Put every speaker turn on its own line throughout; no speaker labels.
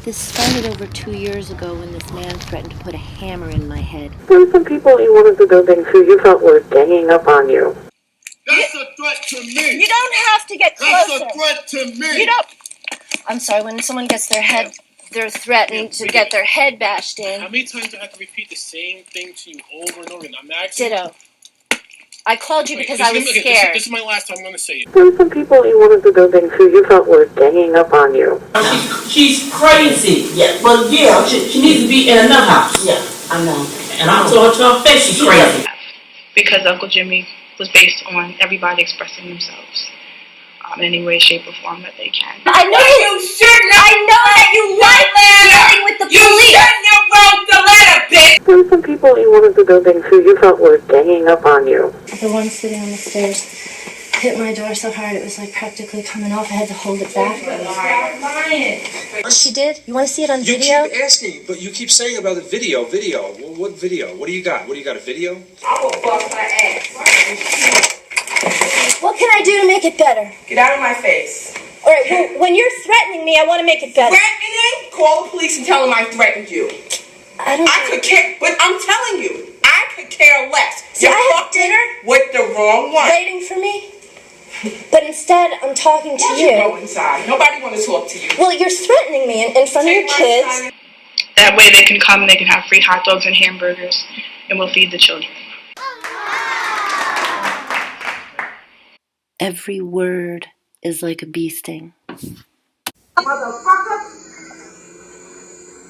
This started over 2 years ago when this man threatened to put a hammer in my head.
There were some people in one of the buildings who you felt were ganging up on you.
That's a threat to me.
You don't have to get closer.
That's a threat to me.
You don't. I'm sorry, when someone gets their head, they're threatened to get their head bashed in.
How many times do I have to repeat the same thing to you over and over again? I'm asking.
Ditto. I called you because I was scared.
This is my last time I'm going to say it.
There were some people in one of the buildings who you felt were ganging up on you.
She's crazy. Yeah, but yeah, she needs to be in another house. Yeah, I know. And I told her to her face she's crazy.
Because Uncle Jimmy was based on everybody expressing themselves in any way, shape, or form that they can.
I know you shouldn't. I know that you like dealing with the police. You shouldn't have wrote the letter, bitch.
There were some people in one of the buildings who you felt were ganging up on you.
The one sitting on the stairs hit my door so hard it was like practically coming off. I had to hold it back. She did? You want to see it on video?
You keep asking, but you keep saying about the video. Well, what video? What do you got? What do you got, a video?
I will bust my ass. What can I do to make it better?
Get out of my face.
All right, well, when you're threatening me, I want to make it better.
Threatening? Call the police and tell them I threatened you. I could care, but I'm telling you, I could care less.
See,
You're
I have dinner
with the wrong one.
waiting for me, but instead I'm talking to you.
Go inside. Nobody want to talk to you.
Well, you're threatening me in front of your kids.
That way they can come and they can have free hot dogs and hamburgers, and we'll feed the children.
Every word is like a bee sting.
Motherfucker.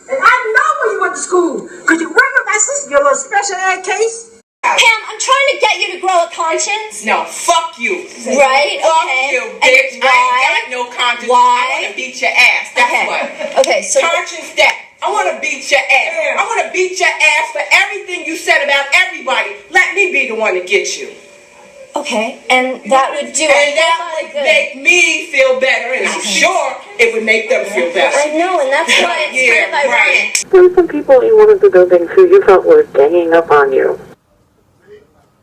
And I know where you went to school. Could you remember my sister, your little special ed case?
Pam, I'm trying to get you to grow a conscience.
No, fuck you.
Right?
Fuck
Okay.
you, bitch.
And why?
I ain't got no conscience.
Why?
I want to beat your ass. That's
Okay.
what.
Okay, so
Conscience that. I want to beat your ass.
Yeah.
I want to beat your ass for everything you said about everybody. Let me be the one to get you.
okay, and that would do
And
a
that
whole lot
would
of good.
make me feel better, and I'm sure it would make them feel better.
I know, and that's why it's
Yeah,
kind of ironic.
right.
There were some people in one of the buildings who you felt were ganging up on you.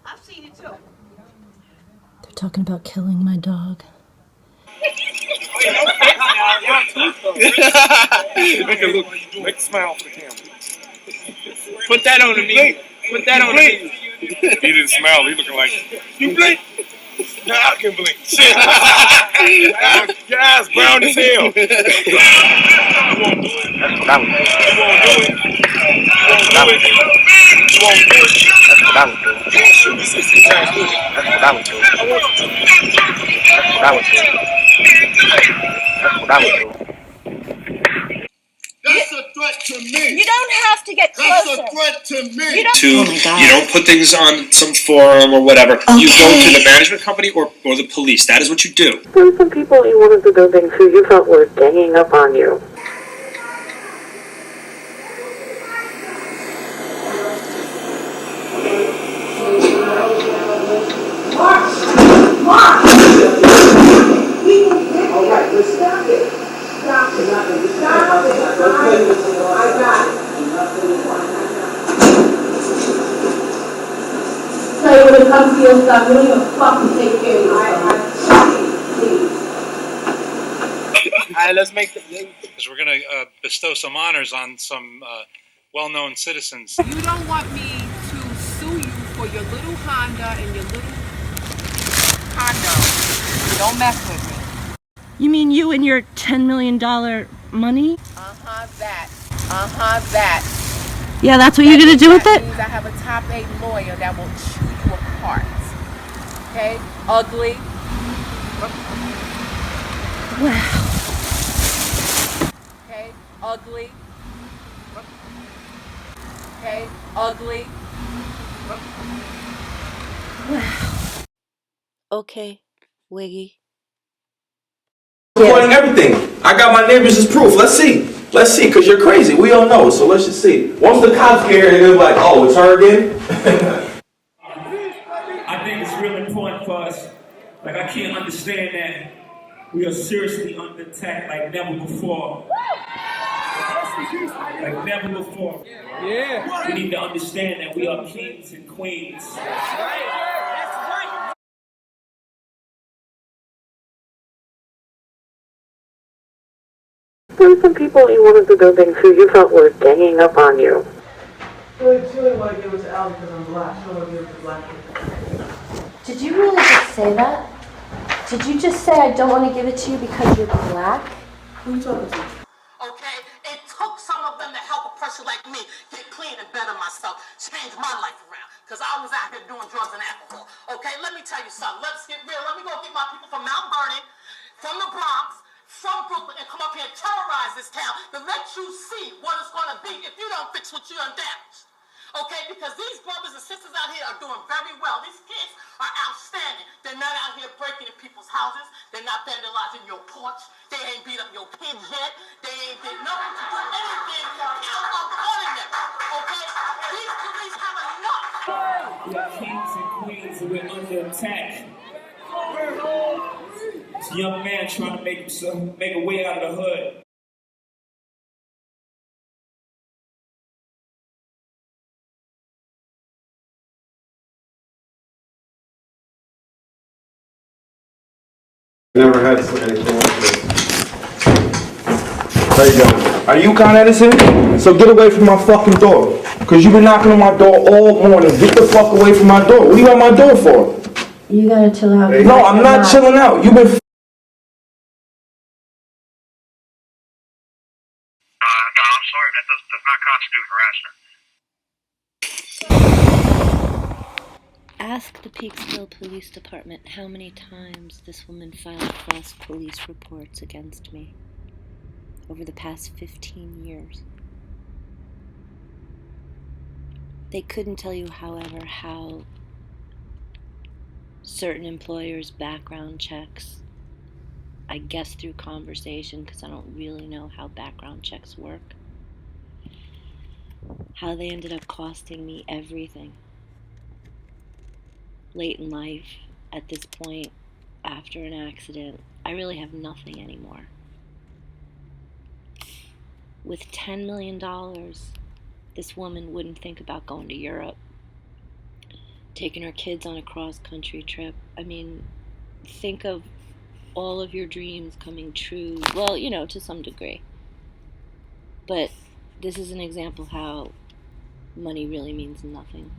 I've seen it too.
They're talking about killing my dog.
Make it look, make a smile for the camera. Put that on me. Put that on me. He didn't smile. He looking like you blink. No, I can blink. Shit. Your eyes brown as hell. You won't do it. You won't do it. You won't do it. You won't do it.
That's what I would do.
You won't shoot me 60 times. Do it.
That's what I would do. That's what I would do. That's what I would do.
That's a threat to me.
You don't have to get
That's
closer.
a threat to me.
You don't put things on some forum or whatever. You go to the management company or the police. That is what you do.
There were some people in one of the buildings who you felt were ganging up on you.
All right, let's stop it. Stop it. Stop it. I got it.
So you when it comes to your stuff, you don't even fucking take care of yourself.
Alright, let's make the...
Because we're going to bestow some honors on some well-known citizens.
You don't want me to sue you for your little Honda and your little condo. Don't mess with me.
You mean you and your $10 million money?
That.
Yeah, that's what you're going to do with it?
Means I have a top 8 lawyer that will chew you apart. Okay? Ugly.
Wow.
Okay? Ugly. Okay? Ugly.
Wow. Okay, Wiggy.
Recording everything. I got my neighbors as proof. Let's see. Let's see, because you're crazy. We all know, so let's just see. Once the cops get here, they're like, oh, it's her again?
I think it's real important for us. Like, I can't understand that we are seriously under attack like never before. Like never before. Yeah. We need to understand that we are kings and queens.
There were some people in one of the buildings who you felt were ganging up on you.
She didn't want to give it to Al because I'm black. She don't want to give it to black people.
Did you really just say that? Did you just say I don't want to give it to you because you're black?
Who are you talking to?
Okay? It took some of them to help a person like me get clean and better myself, change my life around. Because I was out here doing drugs and alcohol. Okay? Let me tell you something. Let's get real. Let me go get my people from Mount Vernon, from the Bronx, from Brooklyn, and come up here and terrorize this town to let you see what it's going to be if you don't fix what you done damaged. Okay, because these brothers and sisters out here are doing very well. These kids are outstanding. They're not out here breaking in people's houses. They're not vandalizing your porch. They ain't beat up your kids yet. They ain't did nothing to do anything out of ordinary. Okay? These police have enough.
We are kings and queens and we're under attack. This young man trying to make a way out of the hood.
Never had anything like this. How you doing? Are you Con Edison? So get away from my fucking door. Cause you've been knocking on my door all morning. Get the fuck away from my door. What do you want my door for?
You gotta chill out.
No, I'm not chilling out. You've been
No, I'm sorry. That does not constitute harassment.
Ask the Peekskill Police Department how many times this woman filed false police reports against me over the past 15 years. They couldn't tell you, however, how certain employers' background checks, I guess through conversation, because I don't really know how background checks work, how they ended up costing me everything. Late in life, at this point, after an accident, I really have nothing anymore. With $10 million, this woman wouldn't think about going to Europe, taking her kids on a cross-country trip. I mean, think of all of your dreams coming true. Well, you know, to some degree. But this is an example how money really means nothing.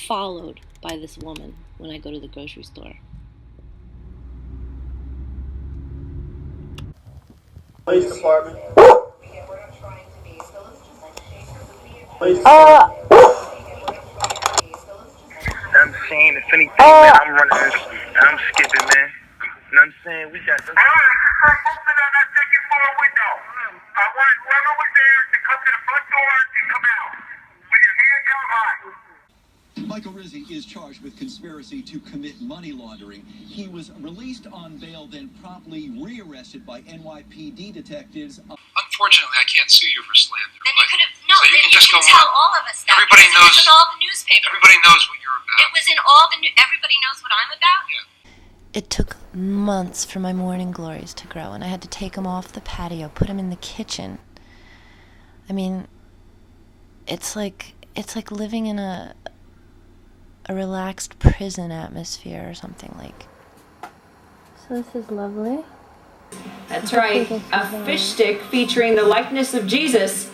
Followed by this woman when I go to the grocery store.
Police department.
I'm saying, if anything, man, I'm running this and I'm skipping, man. You know what I'm saying? We got this.
Michael Rizzi is charged with conspiracy to commit money laundering. He was released on bail, then promptly rearrested by NYPD detectives.
Unfortunately, I can't sue you for slander.
Then you could have, no,
so you
then
can just
you
go
tell
on.
all of us that.
Everybody knows.
It was in all the newspapers.
Everybody knows what you're about.
It was in all the everybody knows what I'm about?
Yeah.
It took months for my morning glories to grow, and I had to take them off the patio, put them in the kitchen. I mean, it's like living in a relaxed prison atmosphere or something like. So this is lovely.
That's right, a fish stick featuring the likeness of Jesus.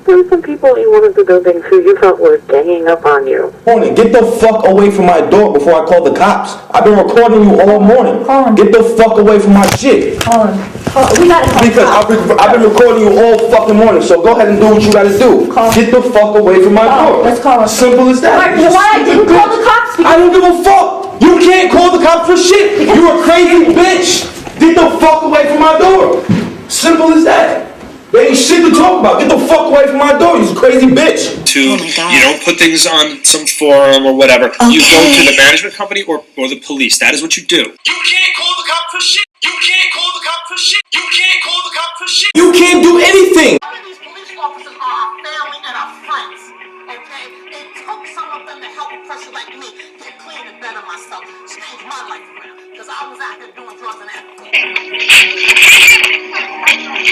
There were some people in one of the buildings who you felt were ganging up on you.
Morning, get the fuck away from my door before I call the cops. I've been recording you all morning. Get the fuck away from my shit.
We gotta call
Because I've been recording you all fucking morning, so go ahead and do what you gotta do. Get the fuck away from my door.
Let's call them.
Simple as that.
You know why I didn't call the cops?
I don't give a fuck. You can't call the cops for shit. You're a crazy bitch. Get the fuck away from my door. Simple as that. There ain't shit to talk about. Get the fuck away from my door, you crazy bitch.
You don't put things on some forum or whatever. You go to the management company or the police. That is what you do.
You can't call the cop for shit. You can't call the cop for shit. You can't call the cop for shit.
You can't do anything.
These police officers are our family and our friends. Okay? It took some of them to help a person like me get clean and better myself, change my life around. Because I was out here doing drugs and alcohol.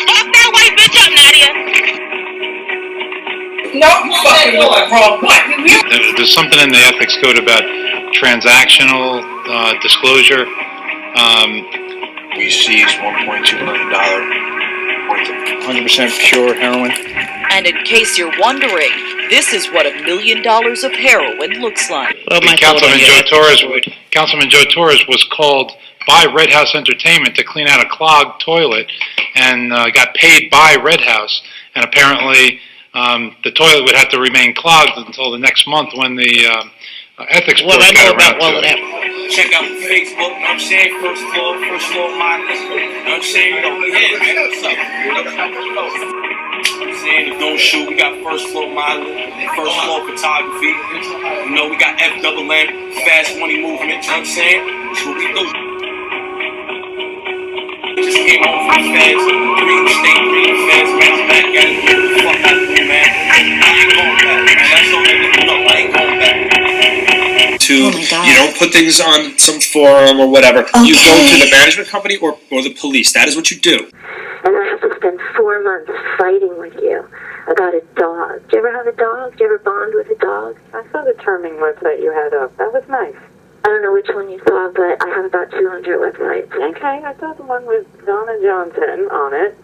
Fuck that white bitch up, Nadia. No, you fucking wrong. What?
There's something in the ethics code about transactional disclosure.
We seized $1.2 million worth of 100% pure heroin.
And in case you're wondering, this is what $1 million of heroin looks like.
Councilman Joe Torres was called by Red House Entertainment to clean out a clogged toilet and got paid by Red House. And apparently the toilet would have to remain clogged until the next month when the ethics board got around to it.
Check out Facebook, you know what I'm saying? First floor models. You know what I'm saying? You know, yeah, what's up? I'm saying, if don't shoot, we got first floor modeling, first floor photography. You know, we got FMM, fast money movement, you know what I'm saying? That's what we do. Just came home from the feds, reading the feds, man, I'm back at it, get the fuck out of here, man. I ain't going back, man, that's all they know, I ain't going back.
You don't put things on some forum or whatever. You go to the management company or the police. That is what you do.
And I have to spend 4 months fighting with you about a dog. Do you ever have a dog? Do you ever bond with a dog? I saw the charming website you had up. That was nice. I don't know which one you saw, but I have about 200 websites. Okay, I saw the one with Donna Johnson on it.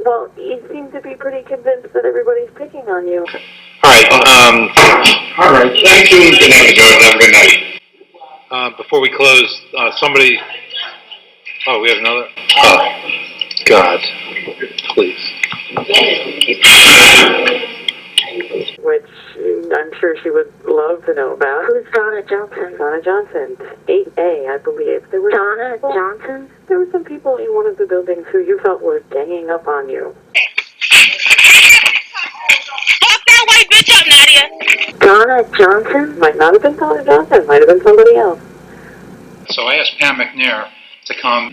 Well, you seem to be pretty convinced that everybody's picking on you.
Alright,
Alright, thank you. Good night, George. Have a good night.
before we close, somebody... Oh, we have another? Oh, God. Please.
Which I'm sure she would love to know about. Who's Donna Johnson? Donna Johnson. 8A, I believe. There were Donna Johnson? There were some people in one of the buildings who you felt were ganging up on you.
Fuck that white bitch up, Nadia!
Donna Johnson? Might not have been Donna Johnson. Might have been somebody else.
So I asked Pam McNair to come,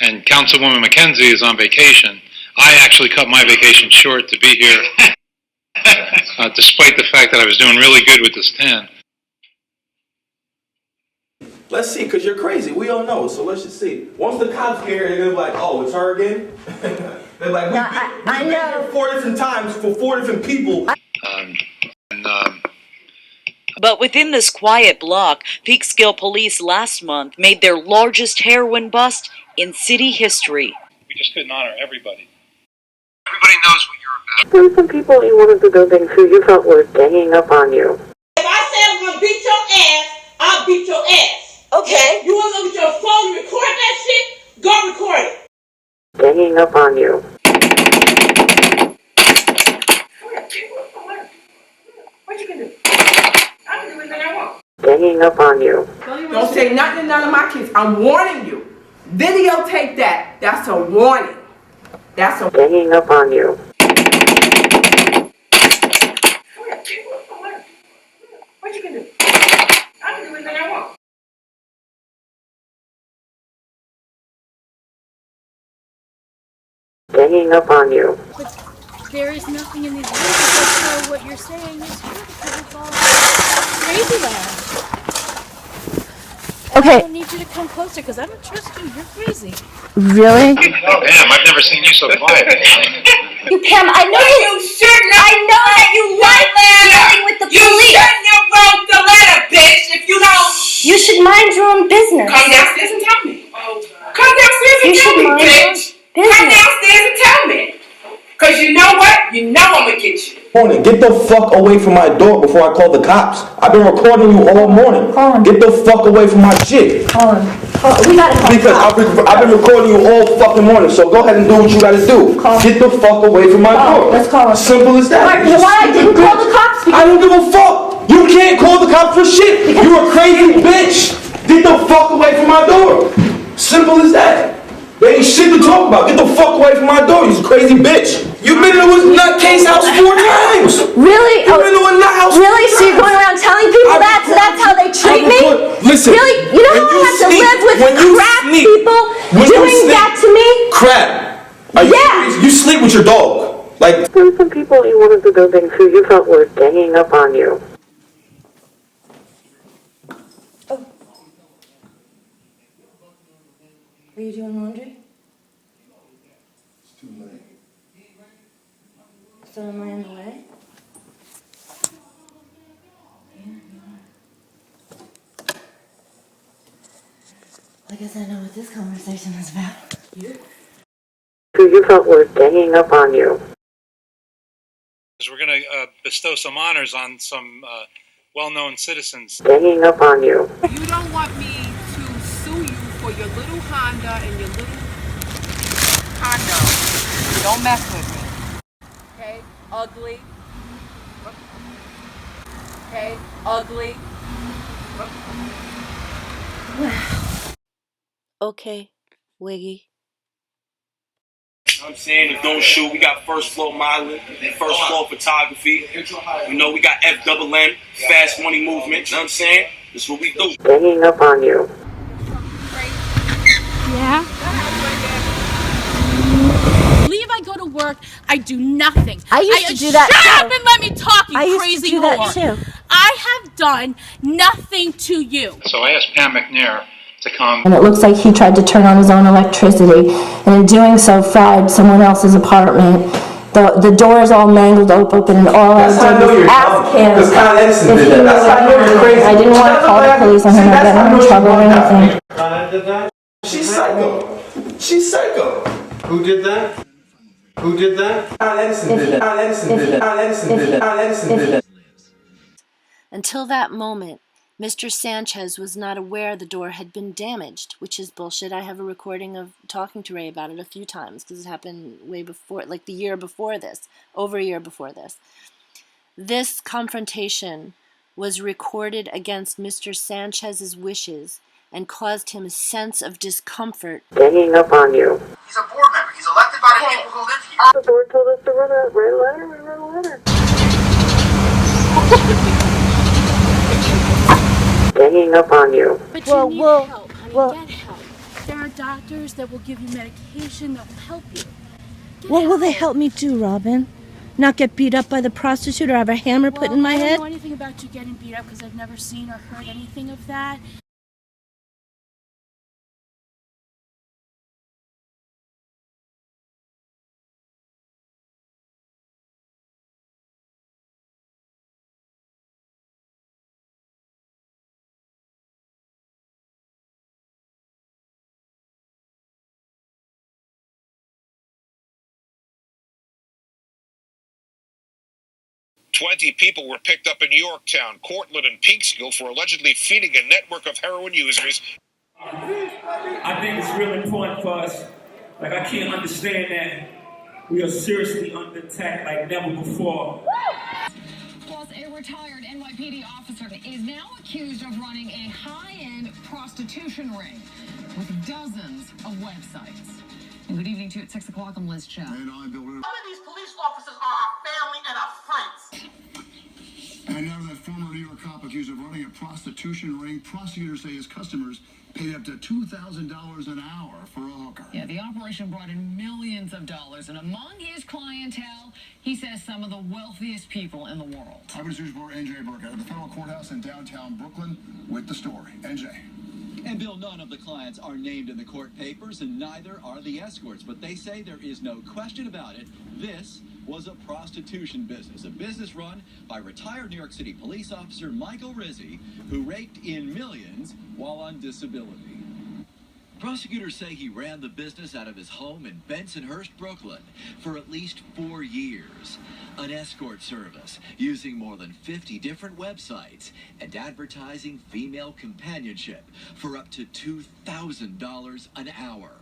and Councilwoman McKenzie is on vacation. I actually cut my vacation short to be here, despite the fact that I was doing really good with this tan.
Let's see, because you're crazy. We all know, so let's just see. Once the cops get here, they're going to be like, oh, it's her again? They're like, we've been here 4 different times for 4 different people.
But within this quiet block, Peekskill police last month made their largest heroin bust in city history.
We just couldn't honor everybody.
Everybody knows what you're about.
There were some people in one of the buildings who you felt were ganging up on you.
If I say I'm gonna beat your ass, I'll beat your ass. Okay. You wanna look at your phone and record that shit? Go record it.
Ganging up on you.
What you gonna do? I can do anything I want.
Ganging up on you.
Don't say nothing to none of my kids. I'm warning you. Videotape that. That's a warning. That's a
ganging up on you.
What you gonna do? I can do anything I want.
Ganging up on you.
But there is nothing in these videos, so what you're saying is true because it's all crazy land.
Okay.
I don't need you to come closer because I don't trust you. You're crazy.
Really?
Oh, damn, I've never seen you so quiet.
You Pam, I know you shouldn't. I know that you like dealing with the police. You shouldn't have wrote the letter, bitch. If you don't,
You should mind your own business.
come downstairs and tell me. Come downstairs and
You
tell
should
me,
mind your
bitch. Come
business.
downstairs and tell me. Cause you know what? You know I'm gonna get you.
Morning, get the fuck away from my door before I call the cops. I've been recording you all morning. Get the fuck away from my shit.
Colin, we gotta call
Because I've been recording you all fucking morning, so go ahead and do what you gotta do. Get the fuck away from my door.
Let's call him.
Simple as that.
Mark, why I didn't call the cops?
I don't give a fuck. You can't call the cops for shit. You a crazy bitch. Get the fuck away from my door. Simple as that. There ain't shit to talk about. Get the fuck away from my door, you crazy bitch. You've been in a nutcase house 4 times.
Really?
You've been to a nut house 4
Really? So you're
times.
going around telling people that? So that's how they treat me?
Listen.
Really? You know how I have to live with crap people doing that to me?
Crap. Are you serious? You sleep with your dog. Like,
there were some people in one of the buildings who you felt were ganging up on you.
Are you doing laundry?
it's too late.
So am I in the way? I guess I know what this conversation is about.
Who you felt were ganging up on you.
We're going to bestow some honors on some well-known citizens.
Ganging up on you.
You don't want me to sue you for your little Honda and your little condo. Don't mess with me. Okay? Ugly. Okay? Ugly.
Okay, Wiggy.
You know what I'm saying? If don't shoot, we got first floor modeling, first floor photography. You know, we got FMM, fast money movement. You know what I'm saying? That's what we do.
Ganging up on you.
Yeah? Leave, I go to work, I do nothing.
I used to do that
Shut
too.
up and let me talk, you
I used
crazy
to do that
whore.
too.
I have done nothing to you.
So I asked Pam McNair to come.
And it looks like he tried to turn on his own electricity, and in doing so fried someone else's apartment. The doors all mangled open, and all I did was ask him
Because Con Edison
if
did
he
that.
knew
That's how I know you're crazy.
I didn't want to call the police on him or get him in trouble or anything.
She's psycho. She's psycho.
Who did that?
Who did that? Edison did that. Edison did that. Edison did that. Edison did that.
Until that moment, Mr. Sanchez was not aware the door had been damaged, which is bullshit. I have a recording of talking to Ray about it a few times because it happened way before, like the year before this, over a year before this. This confrontation was recorded against Mr. Sanchez's wishes and caused him a sense of discomfort.
Ganging up on you.
He's a board member. He's elected by the people who live here.
The board told us to write a letter. We wrote a letter. Ganging up on you.
But you need help, honey. Get help. There are doctors that will give you medication that will help you.
What will they help me do, Robin? Not get beat up by the prostitute or have a hammer put in my head?
I don't know anything about you getting beat up because I've never seen or heard anything of that.
"20 people were picked up in Yorktown, Cortland, and Peekskill for allegedly feeding a network of heroin users."
I think it's real important for us. Like, I can't understand that we are seriously under attack like never before.
Plus, a retired NYPD officer is now accused of running a high-end prostitution ring with dozens of websites. And good evening to you at 6 o'clock. I'm Liz Chow.
Some of these police officers are our family and our friends.
And now that former New York cop accused of running a prostitution ring, prosecutors say his customers paid up to $2,000 an hour for a hooker.
Yeah, the operation brought in millions of dollars, and among his clientele, he says some of the wealthiest people in the world.
Eyewitness News reporter NJ Burkett at the federal courthouse in downtown Brooklyn with the story. NJ.
And Bill, none of the clients are named in the court papers, and neither are the escorts, but they say there is no question about it. This was a prostitution business, a business run by retired New York City police officer Michael Rizzi, who raked in millions while on disability. Prosecutors say he ran the business out of his home in Bensonhurst, Brooklyn, for at least 4 years. An escort service using more than 50 different websites and advertising female companionship for up to $2,000 an hour.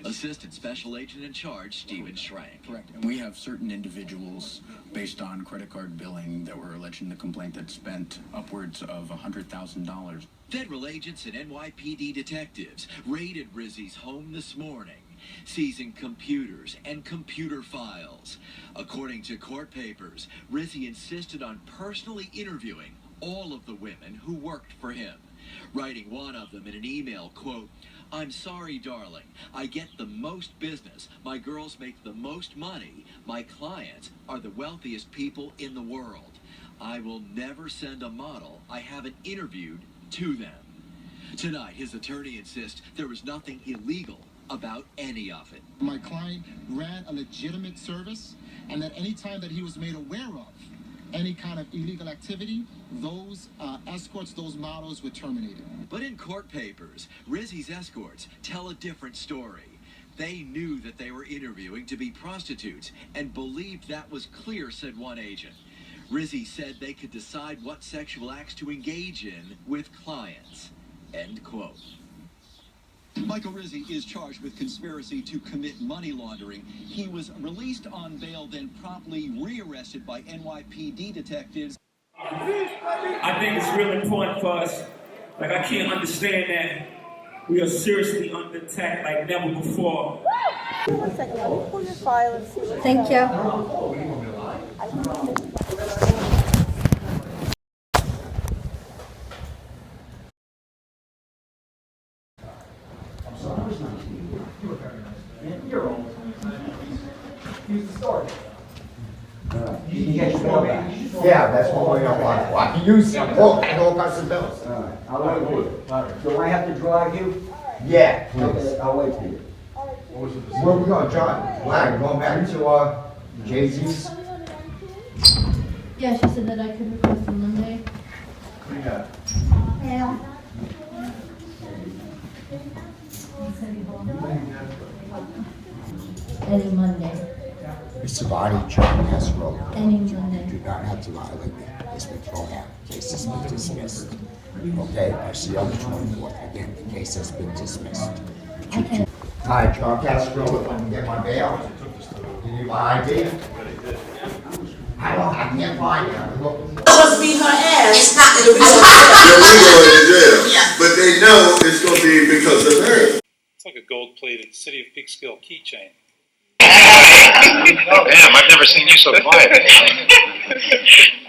Assistant Special Agent in Charge, Stephen Schrank.
Correct. And we have certain individuals, based on credit card billing, that were alleged in the complaint that spent upwards of $100,000.
Federal agents and NYPD detectives raided Rizzi's home this morning, seizing computers and computer files. According to court papers, Rizzi insisted on personally interviewing all of the women who worked for him, writing one of them in an email, quote, "I'm sorry, darling. I get the most business. My girls make the most money. My clients are the wealthiest people in the world. I will never send a model I haven't interviewed to them." Tonight, his attorney insists there was nothing illegal about any of it.
My client ran a legitimate service, and that any time that he was made aware of any kind of illegal activity, those escorts, those models were terminated.
But in court papers, Rizzi's escorts tell a different story. They knew that they were interviewing to be prostitutes and believed that was clear, said one agent. Rizzi said they could decide what sexual acts to engage in with clients. End quote. Michael Rizzi is charged with conspiracy to commit money laundering. He was released on bail, then promptly rearrested by NYPD detectives.
I think it's real important for us. Like, I can't understand that we are seriously under attack like never before.
One second, let me pull your file and see what's
Thank you.
Yeah, that's what we don't want. Well, I can use some. Oh, I know about some bills.
I'll wait for you. Do I have to drive you?
Yeah,
Okay,
please.
I'll wait for you.
Where we going, John? We're going back to Jay-Z's.
Yeah, she said that I could request on Monday.
Yeah.
Yeah. Any Monday.
Mr. Body, John Hasbro. You do not have to lie like that. It's been thrown out. Case has been dismissed. Okay? I see you on the 24th. Again, the case has been dismissed. Okay. Hi, John Hasbro. If I can get my bail. You need my ID? I can't find it.
Must be her ass. It's not the
They're going to jail, but they know it's going to be because of her.
It's like a gold-plated City of Peekskill keychain. Oh, damn, I've never seen you so quiet.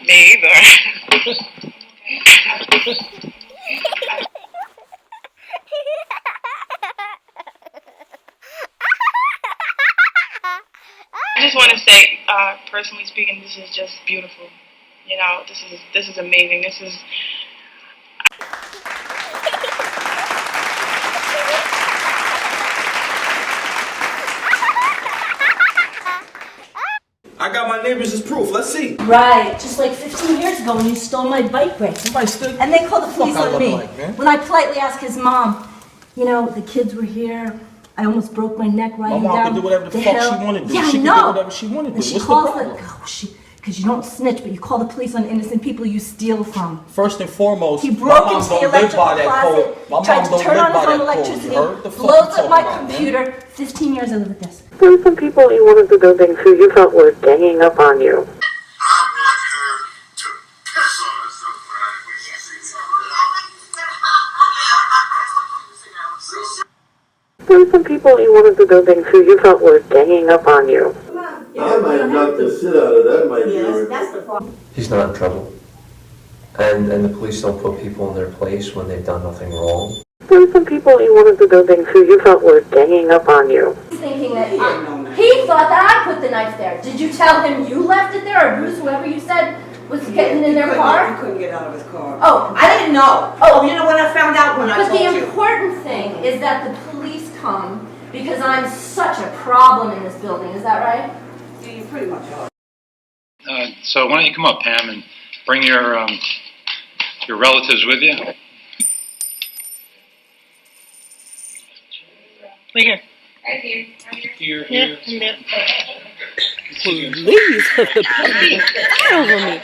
Me either.
I just want to say, personally speaking, this is just beautiful. You know, this is amazing. This is.
I got my neighbors as proof. Let's see.
Right, just like 15 years ago when you stole my bike brake. And they called the police on me. When I politely asked his mom, you know, the kids were here. I almost broke my neck riding
My mom
down
can do whatever the fuck she wanted to do.
Yeah,
She
I
can
know.
do whatever she wanted to do.
And she
What's the
calls
problem?
because you don't snitch, but you call the police on innocent people you steal from.
First and foremost,
He broke
my mom
into the
don't live
electrical
by that
closet,
code. My
tried
mom
to
don't
turn
live
on
by
his own
that code.
electricity,
You heard? The fuck
blows
you
up
talking
my
about, man?
computer. 15 years I live with this.
There were some people in one of the buildings who you felt were ganging up on you. There were some people in one of the buildings who you felt were ganging up on you.
I might knock the shit out of that, my dear.
That's the problem.
He's not in trouble. And the police don't put people in their place when they've done nothing wrong.
There were some people in one of the buildings who you felt were ganging up on you.
Thinking that he thought that I put the knife there. Did you tell him you left it there, or Bruce, whoever you said was getting in their car?
He couldn't get out of his car.
Oh,
I didn't know. Oh, you know when I found out when I
But
told
the
you.
important thing is that the police come because I'm such a problem in this building. Is that right?
Yeah, you pretty much are.
So why don't you come up, Pam, and bring your relatives with you?
Right here.
Right here.
Here.
Please, get over me.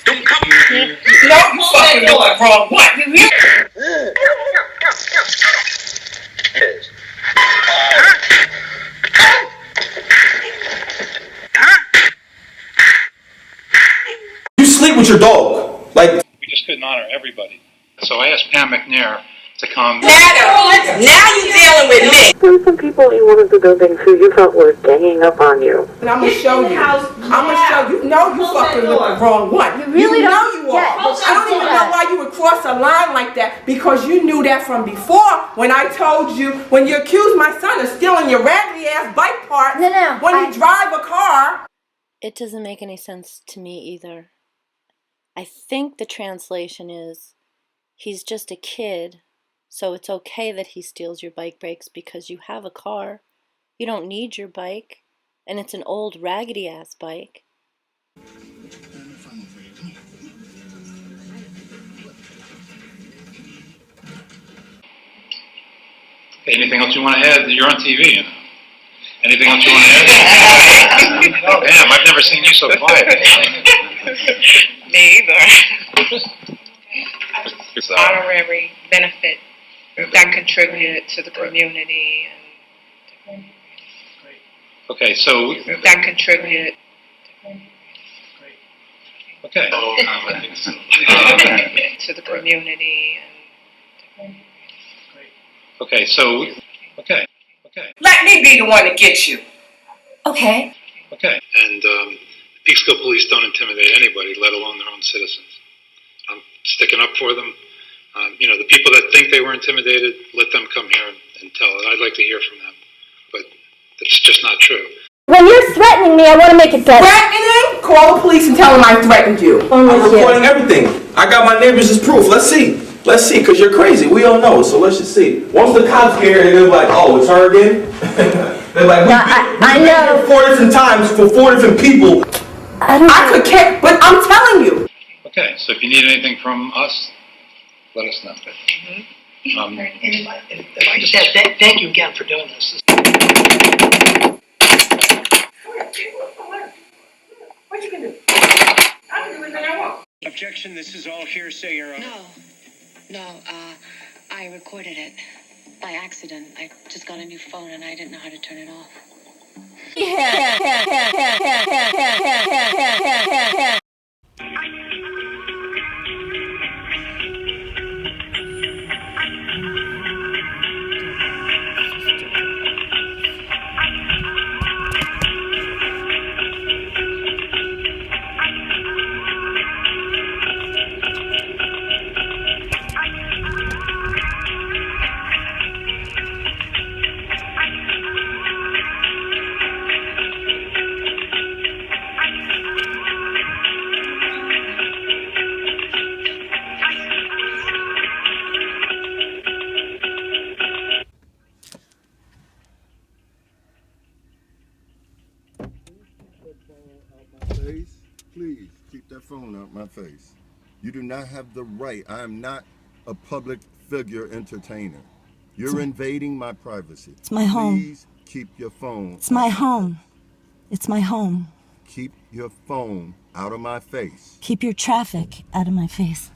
Don't come here. No, you fucking know it wrong. What?
You sleep with your dog. Like,
We just couldn't honor everybody. So I asked Pam McNair to come.
Now you're dealing with me.
There were some people in one of the buildings who you felt were ganging up on you.
And I'm gonna show you. I'm gonna show you. No, you fucking with the wrong one.
You really
know
don't
you are. I don't even know why you would cross a line like that, because you knew that from before when I told you, when you accused my son of stealing your raggedy ass bike part when you drive a car.
It doesn't make any sense to me either. I think the translation is, he's just a kid, so it's okay that he steals your bike brakes because you have a car. You don't need your bike, and it's an old raggedy-ass bike.
Okay, anything else you want to add? You're on TV, you know. Anything else you want to add? Oh, damn, I've never seen you so quiet.
Me either. Honorary benefit that contributed to the community.
Okay, so
That contributed.
okay.
To the community.
Okay, so okay.
Let me be the one to get you.
Okay.
Okay. And Peekskill police don't intimidate anybody, let alone their own citizens. I'm sticking up for them. You know, the people that think they were intimidated, let them come here and tell it. I'd like to hear from them, but it's just not true.
When you're threatening me, I want to make it better.
Threatening? Call the police and tell them I threatened you.
I'm recording everything. I got my neighbors as proof. Let's see. Let's see, because you're crazy. We all know, so let's just see. Once the cops get here, they're like, oh, it's her again? Like, I know. 4 different times for 4 different people.
I could care, but I'm telling you.
Okay, so if you need anything from us, let us know.
And if I just add, thank you again for doing this.
What you can do? I can do anything I want.
Objection, this is all hearsay, Your Honor.
No, I recorded it by accident. I just got a new phone and I didn't know how to turn it off.
Please keep that phone out my face. You do not have the right. I am not a public figure entertainer. You're invading my privacy.
It's my home.
Please keep your phone.
It's my home. It's my home.
Keep your phone out of my face.
Keep your traffic out of my face.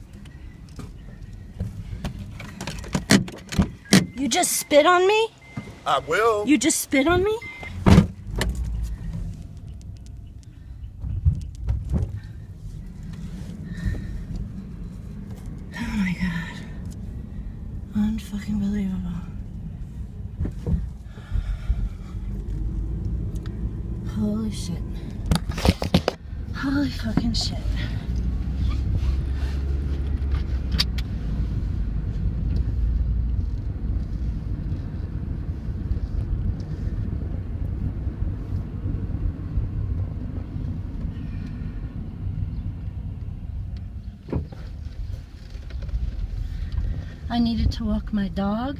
You just spit on me?
I will.
You just spit on me? Oh my God. Unfucking believable. Holy shit. Holy fucking shit. I needed to walk my dog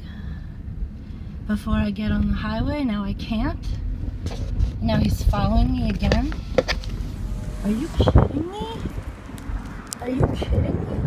before I get on the highway. Now I can't. Now he's following me again. Are you kidding me? Are you kidding me?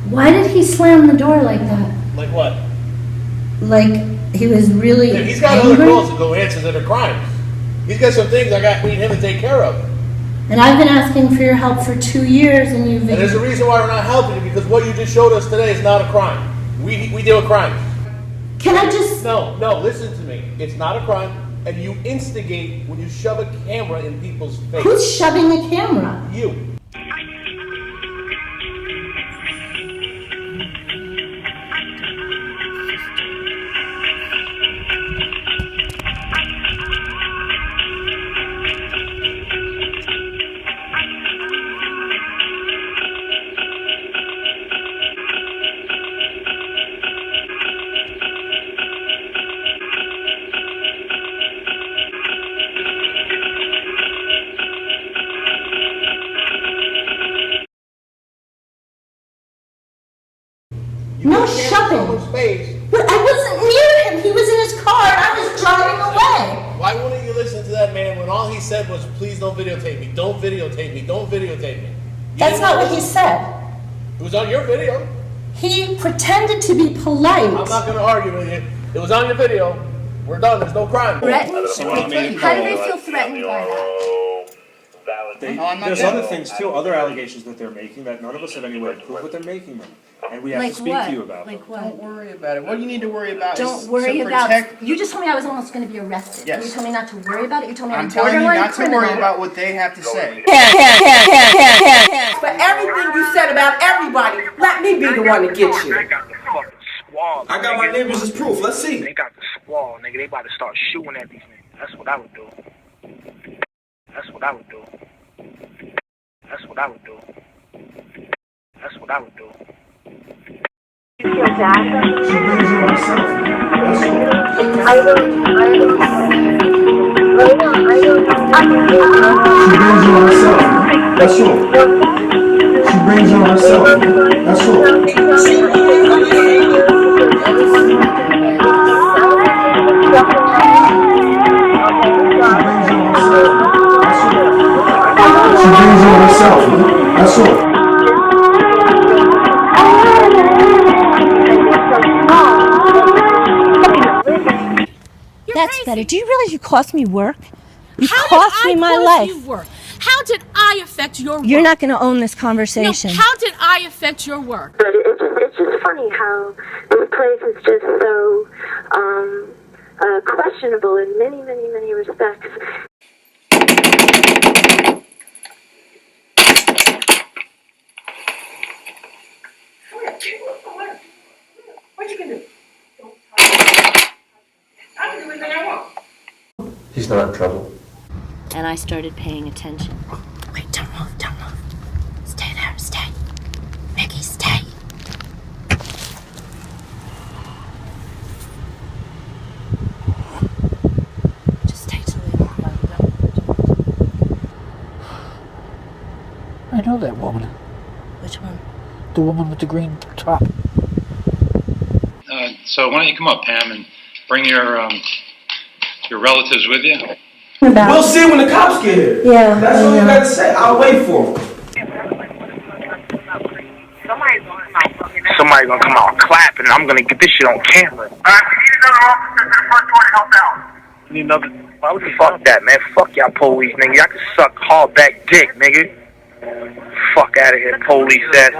Why did he slam the door like that?
Like what?
Like he was really
Yeah, he's got
angry?
other calls to go answer that are crimes. He's got some things I need him to take care of.
And I've been asking for your help for 2 years, and you've been...
And there's a reason why we're not helping you, because what you just showed us today is not a crime. We deal with crimes.
Can I just...
No, listen to me. It's not a crime, and you instigate when you shove a camera in people's face.
Who's shoving the camera?
You.
No shoving. But I wasn't near him. He was in his car and I was driving away.
Why wouldn't you listen to that man when all he said was, please don't videotape me, don't videotape me, don't videotape me?
That's not what he said.
It was on your video.
He pretended to be polite.
I'm not going to argue with you. It was on your video. We're done. There's no crime.
Threatened? How do they feel threatened by that?
There's other things too, other allegations that they're making that none of us have any way to prove, but they're making them. And we have to speak to you about them.
Like what?
Don't worry about it. What you need to worry about
Don't
is
worry
to
about.
protect.
You just told me I was almost going to be arrested.
Yes.
You told me not to worry about it. You told me
I'm
I'm
telling you
borderline
not to
criminal.
worry about what they have to say.
For everything you said about everybody, let me be the one to get you.
I got my neighbors as proof. Let's see.
They got the squall, nigga. They about to start shooting at these niggas. That's what I would do. That's what I would do. That's what I would do. That's what I would do.
You feel bad?
She brings you herself.
I don't know.
She brings you herself. That's all. She brings you herself. That's all. She brings you herself. That's all.
That's better. Do you realize you cost me work? You
How
cost me my life.
You work? How did I affect your work?
You're not going to own this conversation.
No, how did I affect your work?
But it's just funny how this place is just so questionable in many, many, many respects.
What you gonna do? I can do anything I want.
He's not in trouble.
And I started paying attention.
Wait, don't move, don't move. Stay there, stay. Mickey, stay. Just stay till we walk by the door.
I know that woman.
Which one?
The woman with the green top.
So why don't you come up, Pam, and bring your relatives with you?
We'll see when the cops get here.
Yeah.
That's all you gotta say. I'll wait for them.
Somebody's gonna come out clapping, and I'm gonna get this shit on camera. We need another officer to the front door to help out. We need another. Why would you fuck that, man? Fuck y'all police, nigga. Y'all can suck hard back dick, nigga. Fuck out of here, police ass.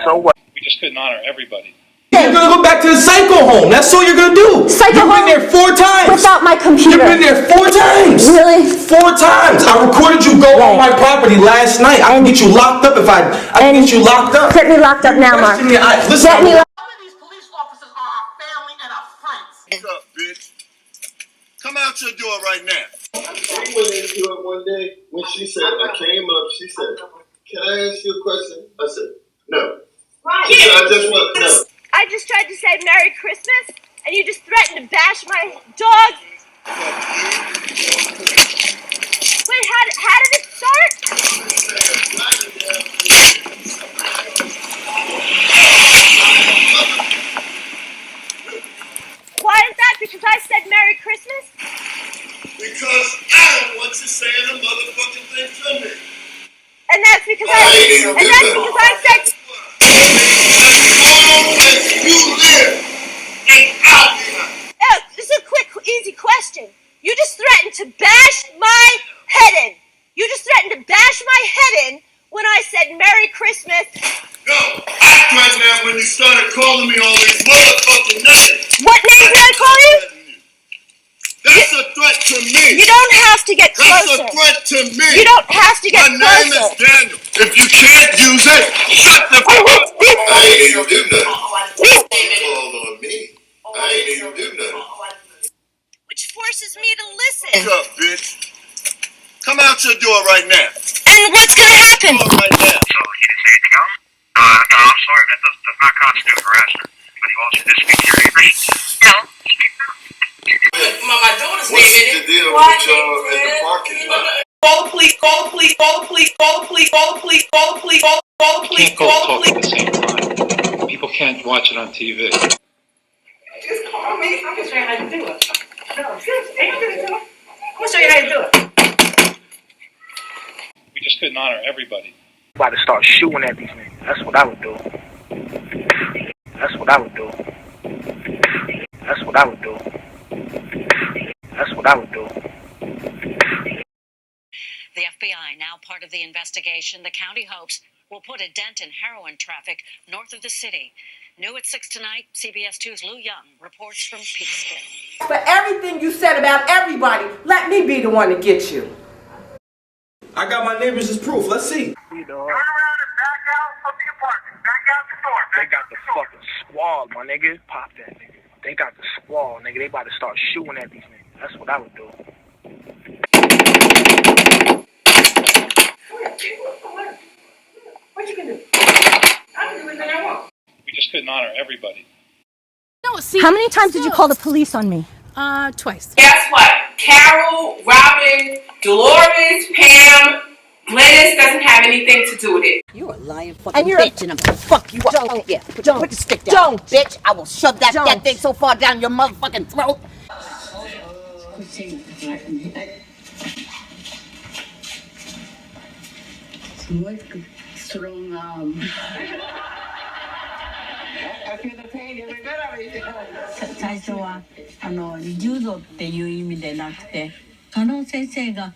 So what?
We just couldn't honor everybody.
You're gonna go back to the psycho home. That's all you're gonna do.
Psycho
You've been there 4 times.
Without my computer.
You've been there 4 times.
Really?
4 times. I recorded you go on my property last night. I can get you locked up if I can get you locked up.
Get me locked up now, Mark.
Listen.
Get me locked up.
Some of these police officers are our family and our friends.
What's up, bitch? Come out your door right now.
She went into it one day when she said, I came up, she said, can I ask you a question? I said, no. She said, I just want, no.
I just tried to say Merry Christmas, and you just threatened to bash my dog. Wait, how did it start? Why is that? Because I said Merry Christmas?
Because I don't want you saying a motherfucking thing to me.
And that's because I said. This is a quick, easy question. You just threatened to bash my head in. You just threatened to bash my head in when I said Merry Christmas.
No, I threatened that when you started calling me all these motherfucking names.
What names did I call you?
That's a threat to me.
You don't have to get closer.
That's a threat to me.
You don't have to get closer.
My name is Daniel. If you can't use it, shut the fuck up. I ain't even do nothing. Called on me. I ain't even do nothing.
Which forces me to listen.
What's up, bitch? Come out your door right now.
And what's gonna happen?
Right now.
So he didn't say anything else? No, I'm sorry. That does not constitute harassment. But he wants you to speak to your neighbors? No, he did not.
My daughter's
What's the deal with y'all at the parking lot?
Call the police, call the police, call the police, call the police, call the police, call the police, call the police,
Can't both talk at the same time. People can't watch it on TV.
Just call me. I'm gonna show you how to do it. No, seriously, I'm gonna show you how to do it.
We just couldn't honor everybody.
About to start shooting at these niggas. That's what I would do. That's what I would do. That's what I would do. That's what I would do.
The FBI part of the investigation the county hopes will put a dent in heroin traffic north of the city. New at 6 tonight, CBS 2's Lou Young reports from Peekskill.
For everything you said about everybody, let me be the one to get you.
I got my neighbors as proof. Let's see.
They got the fucking squad, my nigga. Pop that nigga. They got the squad, nigga. They about to start shooting at these niggas. That's what I would do.
What you can do? I can do anything I want.
We just couldn't honor everybody.
No, see,
How many times did you call the police on me?
Twice.
Guess what? Carol, Robin, Dolores, Pam, Glennis doesn't have anything to do with it.
You're a lying fucking bitch, and I'm gonna fuck you up.
Don't.
Yeah, put the stick down.
Don't.
Bitch, I will shove that thing so far down your motherfucking throat.
Strong arm.
I feel the pain every bit of it.
最初は柔道っていう意味でなくて、加納先生が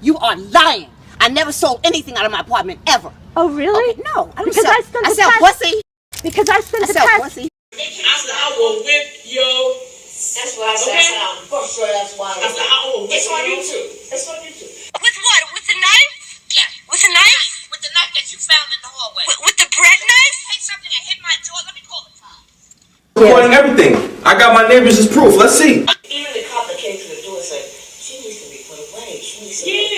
You are lying. I never sold anything out of my apartment ever.
Oh, really?
Okay, no, I don't
Because
sell. I sell pussy.
Because I spent the
sell
past...
pussy.
I said I will whip your. That's why I said I bust your ass wide. I said I will whip. It's on YouTube. It's on YouTube.
With what? With the knife?
Yeah.
With the knife?
With the knife that you found in the hallway.
With the bread knife?
Take something and hit my door. Let me call the cops.
Recording everything. I got my neighbors as proof. Let's see.
Even the cop that came to the door said she needs to be put away. She needs to be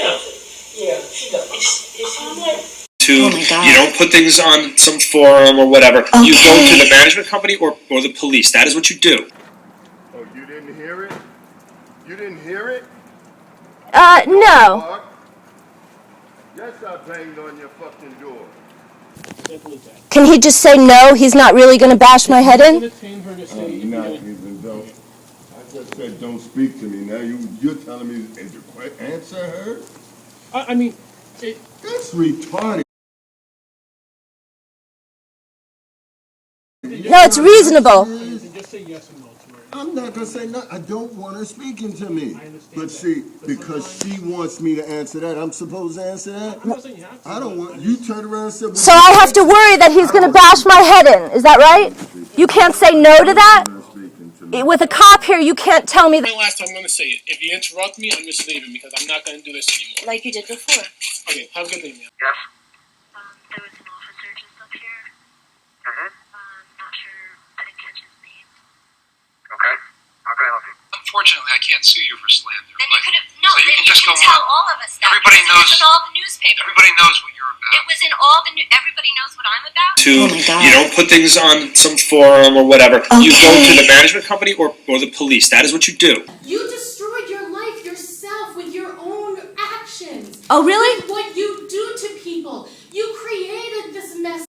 Yeah, she does. I'm like.
You don't put things on some forum or whatever. Okay. You go to the management company or the police. That is what you do.
Oh, you didn't hear it? You didn't hear it?
No.
Yes, I banged on your fucking door.
Can he just say no? He's not really going to bash my head in?
Not even don't. I just said don't speak to me. Now you're telling me to answer her?
I mean,
that's retarded.
No, it's reasonable.
Just say yes or no to her.
I'm not going to say no. I don't want her speaking to me. But see, because she wants me to answer that, I'm supposed to answer that? I don't want you turn around and say...
So I have to worry that he's going to bash my head in. Is that right? You can't say no to that? With a cop here, you can't tell me that...
Last time I'm going to say it. If you interrupt me, I'm just leaving because I'm not going to do this anymore.
Like you did before.
Okay, have a good day, man.
Yes?
There was an officer just up here. Not sure, I didn't catch his name.
Okay. How can I help you?
Unfortunately, I can't sue you for slander.
Then you could have, no,
so you
then
can
you
just
can
go
tell
on.
all of us that.
Everybody
because
knows.
It was in all the newspapers.
Everybody knows what you're about.
It was in all the everybody knows what I'm about.
You don't put things on some forum or whatever. Okay. You go to the management company or the police. That is what you do.
You destroyed your life yourself with your own actions.
Oh, really?
With what you do to people. You created this mess.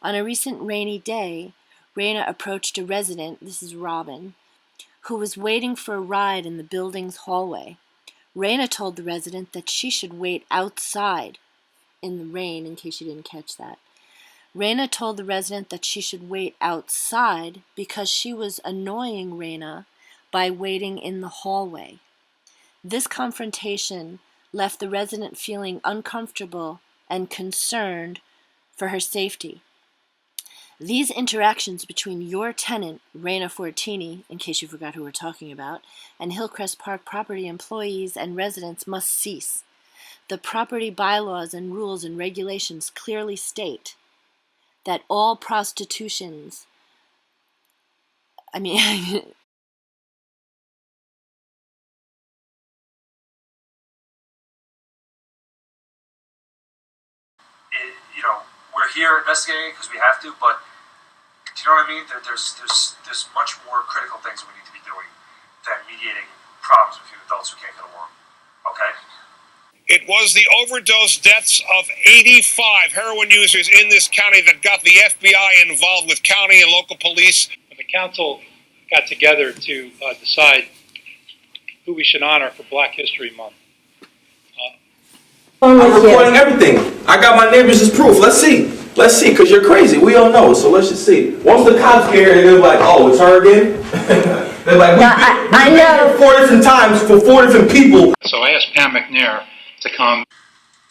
On a recent rainy day, Raina approached a resident, this is Robin, who was waiting for a ride in the building's hallway. Raina told the resident that she should wait outside in the rain, in case you didn't catch that. Raina told the resident that she should wait outside because she was annoying Raina by waiting in the hallway. This confrontation left the resident feeling uncomfortable and concerned for her safety. These interactions between your tenant, Raina Fortini, in case you forgot who we're talking about, and Hillcrest Park property employees and residents must cease. The property bylaws and rules and regulations clearly state that all prostitutions,
We're here investigating because we have to, but do you know what I mean? There's much more critical things we need to be doing than mediating problems between adults who can't get along. Okay?
It was the overdose deaths of 85 heroin users in this county that got the FBI involved with county and local police. The council got together to decide who we should honor for Black History Month.
I'm recording everything. I got my neighbors as proof. Let's see. Let's see, because you're crazy. We all know, so let's just see. Once the cops get here, they're like, oh, it's her again? They're like,
I
been
know.
here 4 different times for 4 different people.
So I asked Pam McNair to come.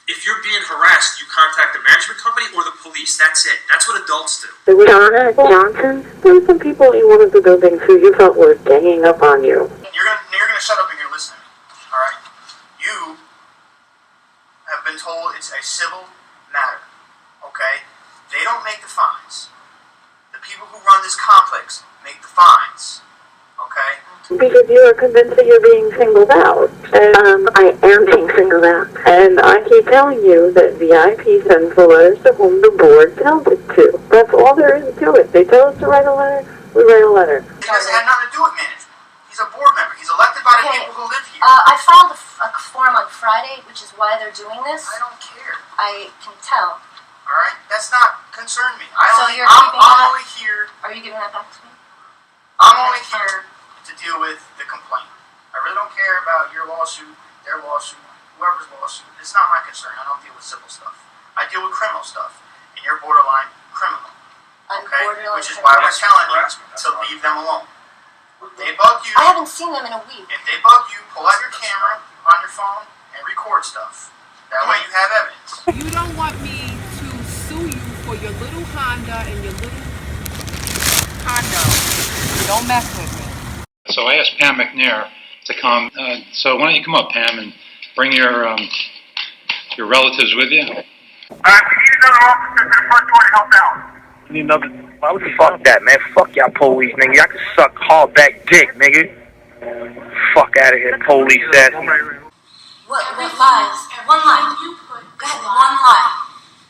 If you're being harassed, you contact the management company or the police. That's it. That's what adults do.
There was Donna Johnson. There were some people in one of the buildings who you felt were ganging up on you.
You're gonna shut up and you're gonna listen to me. All right? You have been told it's a civil matter. Okay? They don't make the fines. The people who run this complex make the fines. Okay?
Because you are convinced that you're being singled out. And I am being singled out. And I keep telling you that VIP sends the letters to whom the board tells it to. That's all there is to it. They tell us to write a letter, we write a letter.
It doesn't have nothing to do with management. He's a board member. He's elected by the people who live here.
I filed a form on Friday, which is why they're doing this.
I don't care.
I can tell.
All right? That's not concern me.
So
I'm only here.
Are you giving that back to me?
I'm only here to deal with the complaint. I really don't care about your lawsuit, their lawsuit, whoever's lawsuit. It's not my concern. I don't deal with civil stuff. I deal with criminal stuff, and you're borderline criminal. Okay? Which is why we're telling you to leave them alone. If they bug you,
I haven't seen them in a week.
If they bug you, pull out your camera on your phone and record stuff. That way you have evidence.
You don't want me to sue you for your little Honda and your little condo. Don't mess with me.
So I asked Pam McNair to come. So why don't you come up, Pam, and bring your relatives with you?
We need another officer to the front door to help out.
You need another. Why would you fuck that, man? Fuck y'all police, nigga. Y'all can suck hard back dick, nigga. Fuck out of here, police ass.
What lies? One lie.
You put
Go ahead, one lie.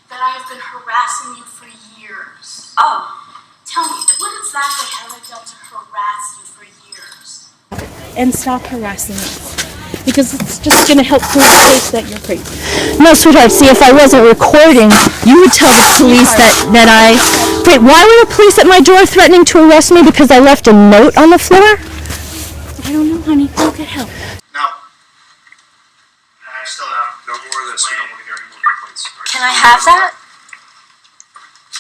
that I have been harassing you for years.
Oh.
Tell me, what exactly have I done to harass you for years?
And stop harassing us. Because it's just going to help prove the case that you're crazy.
No, sweetheart, see, if I wasn't recording, you would tell the police that I... Wait, why were the police at my door threatening to arrest me because I left a note on the floor?
I don't know, honey. Go get help.
No. I still have no more of this. I don't want to hear any more complaints.
Can I have that?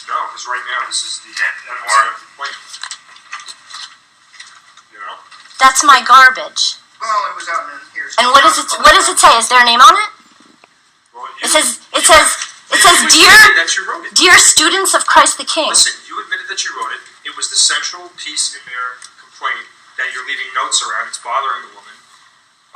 No, because right now this is the complaint. You know?
That's my garbage.
Well, it was out in here.
And what does it say? Is there a name on it?
Well,
It says dear students of Christ the King.
Listen, you admitted that you wrote it. It was the central piece in their complaint that you're leaving notes around. It's bothering the woman.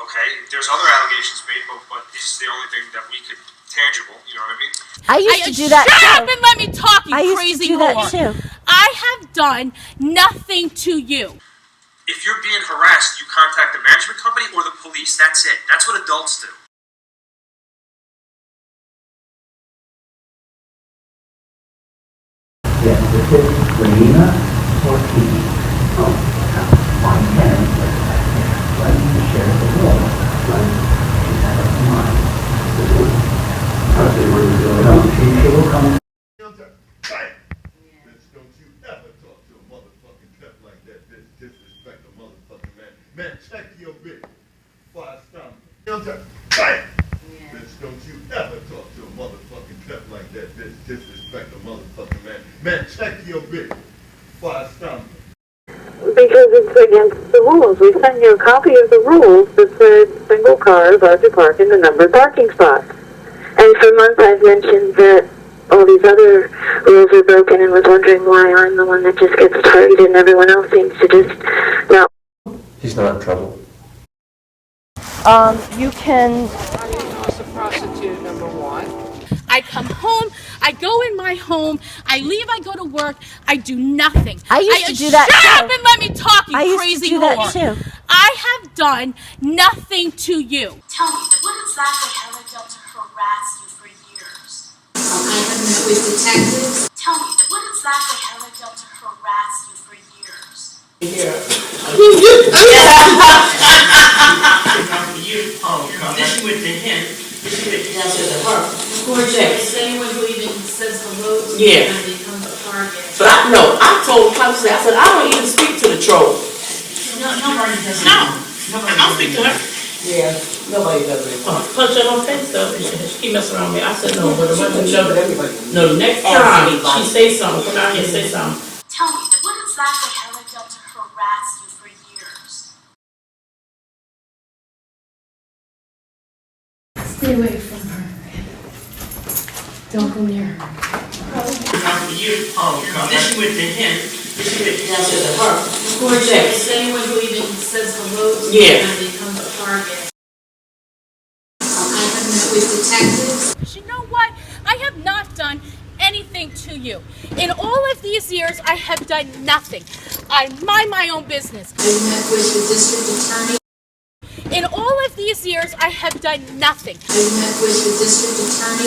Okay? There's other allegations made, but this is the only thing that we could tangible. You know what I mean?
I used to do that
Shut
too.
up and let me talk, you
I used
crazy
to do that
whore.
too.
I have done nothing to you.
If you're being harassed, you contact the management company or the police. That's it. That's what adults do.
Yes, this is Lena Ortiz. Oh, my parents right to share the wall. Right? She's had a mind. She will come.
Man, check your bitch before I stomp you. Bam! Bitch, don't you ever talk to a motherfucking pimp like that, bitch. Disrespect a motherfucking man. Man, check your bitch before I stomp you.
Because it's against the rules. We sent you a copy of the rules that said single cars are to park in the numbered parking spots. And for months I've mentioned that all these other rules are broken and was wondering why I'm the one that just gets targeted and everyone else seems to just not.
He's not in trouble.
You can...
As a prostitute, number one.
I come home, I go in my home, I leave, I go to work, I do nothing.
I used to do that
Shut
too.
up and let me talk, you crazy
do that
whore.
too.
I have done nothing to you.
Tell me, what exactly have I done to harass you for years? I have met with detectives. Tell me, what exactly have I done to harass you for years?
This you went to him. This you went to her.
Anyone who even says hello to
Yeah.
them becomes a target.
But I told Constance, I said, I don't even speak to the troll.
Nobody does.
No. I don't speak to her.
Yeah, nobody does it.
Punch her on face though. She messed around me. I said no, but no, the next time she say something, come out here and say something.
Tell me, what exactly have I done to harass you for years?
Stay away from her. Don't go near her.
This went to him. This went down to her.
Gorgeous. Anyone who even says hello to
Yeah.
them becomes a target. I have met with detectives. You know what? I have not done anything to you. In all of these years, I have done nothing. I mind my own business. I met with the district attorney. In all of these years, I have done nothing. I met with the district attorney.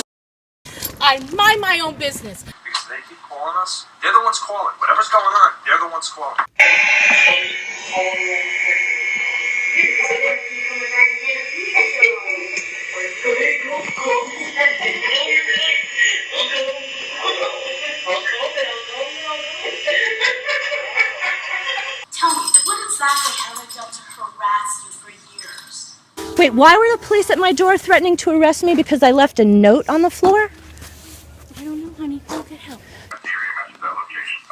I mind my own business.
Because they keep calling us. They're the ones calling. Whatever's going on, they're the ones calling.
Tell me, what exactly have I done to harass you for years?
Wait, why were the police at my door threatening to arrest me because I left a note on the floor?
I don't know, honey. Go get help.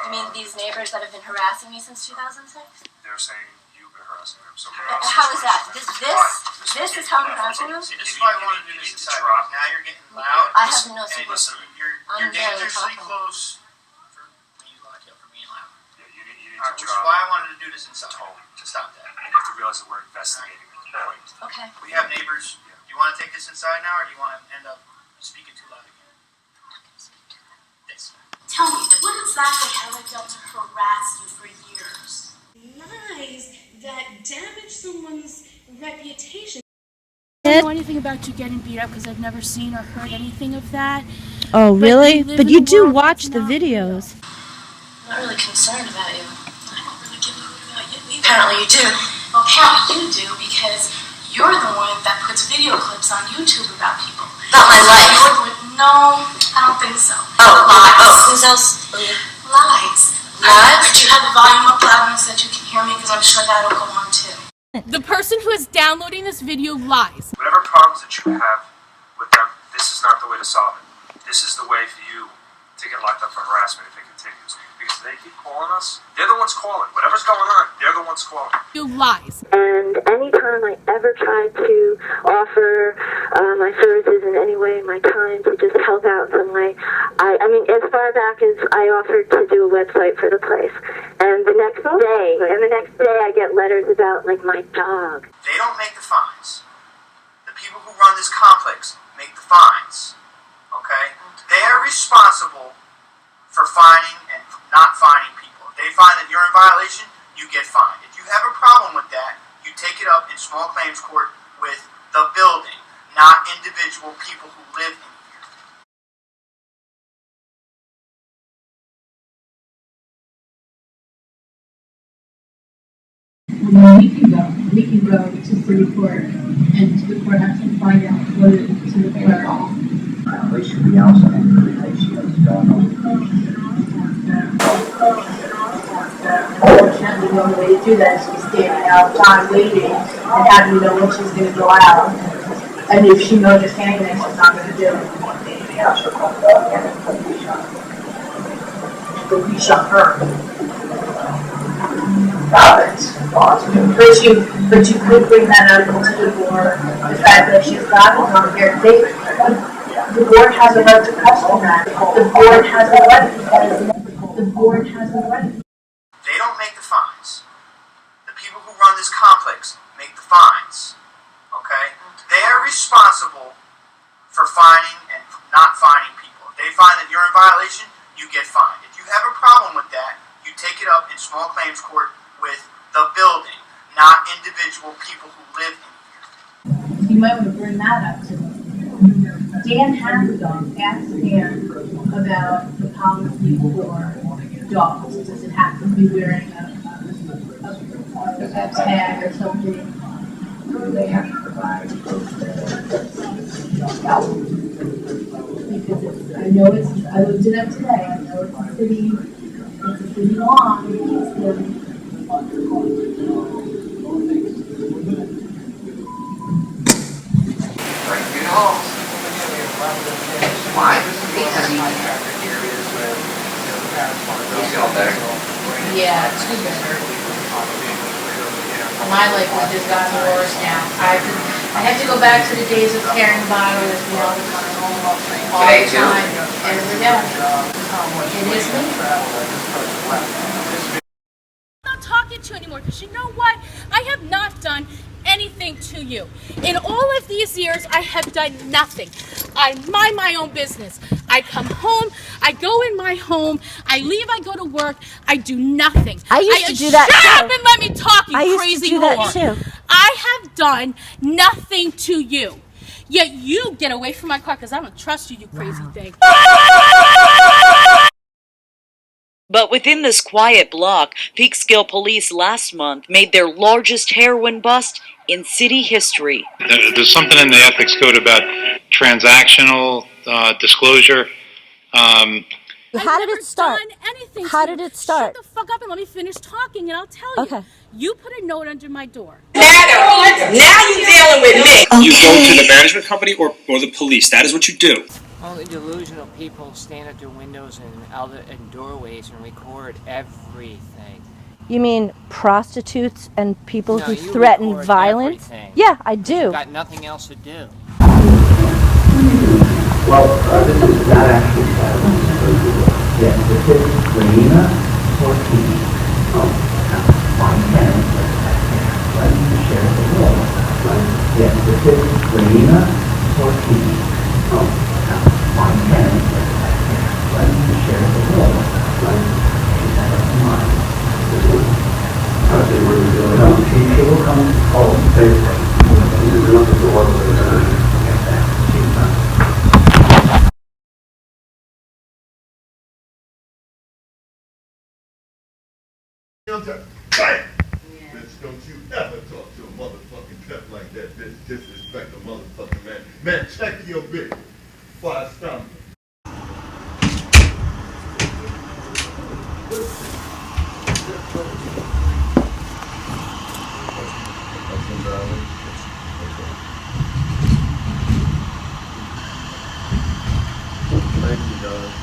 You mean these neighbors that have been harassing me since 2006?
They're saying you've been harassing them. So
How is that? This is how I'm harassing them?
See, this is why I wanted to do this inside. Now you're getting loud.
I have no
Hey,
support.
listen, you're dangerously close for me to lock you up for being loud.
Yeah, you need
Alright,
to
which is why I wanted to do this inside. To stop that.
And you have to realize that we're investigating the complaint.
Okay.
We have neighbors. Do you want to take this inside now, or do you want to end up speaking too loud again? This.
Tell me, what exactly have I done to harass you for years?
Lies that damage someone's reputation.
I
don't know anything about you getting beat up because I've never seen or heard anything of that.
Oh, really?
live
But
in
you
a
do
world
watch
that's
the
not
videos.
I'm not really concerned about you. I don't really give a hoot about you. Apparently you do. Well, apparently you do because you're the one that puts video clips on YouTube about people.
About my life.
You're the one, no, I don't think so.
Oh,
lies.
oh, who's else?
Lies.
Lies?
Do you have the volume up loud enough so that you can hear me? Because I'm sure that'll go on too.
The person who is downloading this video lies.
Whatever problems that you have with them, this is not the way to solve it. This is the way for you to get locked up for harassment if it continues. Because they keep calling us. They're the ones calling. Whatever's going on, they're the ones calling.
You lies.
And anytime I ever tried to offer my services in any way, my time to just help out some way, I mean, as far back as I offered to do a website for the place. And the next day I get letters about, like, my dog.
They don't make the fines. The people who run this complex make the fines. Okay? They're responsible for fining and not fining people. If they find that you're in violation, you get fined. If you have a problem with that, you take it up in small claims court with the building, not individual people who live in here.
We can go to city court and to the courthouse and find out what it is to the court.
We should be also in the relations going on.
Unfortunately, the only way to do that is to be standing outside waiting and having to know when she's going to go out. And if she knows it's hanging, she's not going to do it. But we shot her. But you could bring that up to the board. The fact that she's got it on here. The board has a right to question that. The board has a right. The board has a right.
They don't make the fines. The people who run this complex make the fines. Okay? They're responsible for fining and not fining people. If they find that you're in violation, you get fined. If you have a problem with that, you take it up in small claims court with the building, not individual people who live in here.
You might want to bring that up to them. Dan has asked Dan about the policy for dogs. Does it have to be wearing a tag or something?
They have to provide
Because I looked it up today. I know it's a city law.
Why? Because he's feel better.
Yeah, it's good. My life has just gotten worse now.
I have to go back to the days of carrying the bottle with me all the time, every day. It is me. I'm not talking to you anymore because you know what? I have not done anything to you. In all of these years, I have done nothing. I mind my own business. I come home, I go in my home, I leave, I go to work, I do nothing.
I used to do that
Shut
too.
up and let me talk, you crazy
do that
whore.
too.
I have done nothing to you. Yet you get away from my car because I don't trust you, you crazy thing.
But within this quiet block, Peekskill police last month made their largest heroin bust in city history.
There's something in the ethics code about transactional disclosure.
How did it start? How did it start?
Shut the fuck up and let me finish talking and I'll tell you. Okay. You put a note under my door.
Now you dealing with me.
You go to the management company or the police. That is what you do.
Only delusional people stand at their windows and doorways and record everything.
You mean prostitutes and people
No,
who
you
threaten
record
violence?
everything.
Yeah, I do.
You've got nothing else to do.
Well, this is not actually violence. Yes, this is Lena or Kiki. Oh, why can't right? The sheriff of the law. Right? Yes, this is Lena or Kiki. Oh, why can't right? The sheriff of the law. Right? She's out of mind. No, she will come. Oh, they look at the one with she's not.
Bam! Bitch, don't you ever talk to a motherfucking pimp like that, bitch. Disrespect a motherfucking man. Man, check your bitch before I stomp you. Thank you, darling.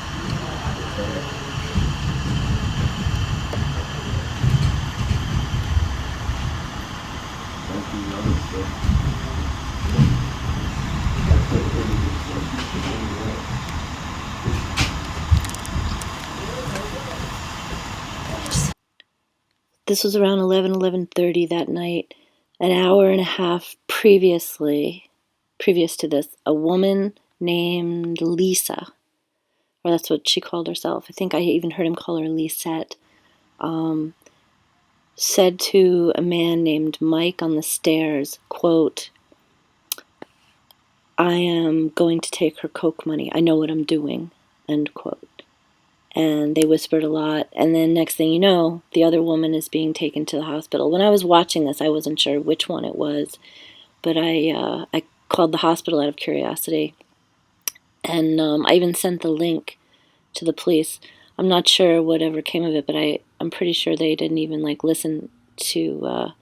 This was around 11:30 that night. An hour and a half previous to this, a woman named Lisa, or that's what she called herself. I think I even heard him call her Lisette, said to a man named Mike on the stairs, quote, "I am going to take her coke money. I know what I'm doing," end quote. And they whispered a lot, and then next thing you know, the other woman is being taken to the hospital. When I was watching this, I wasn't sure which one it was, but I called the hospital out of curiosity, and I even sent the link to the police. I'm not sure whatever came of it, but I'm pretty sure they didn't even listen to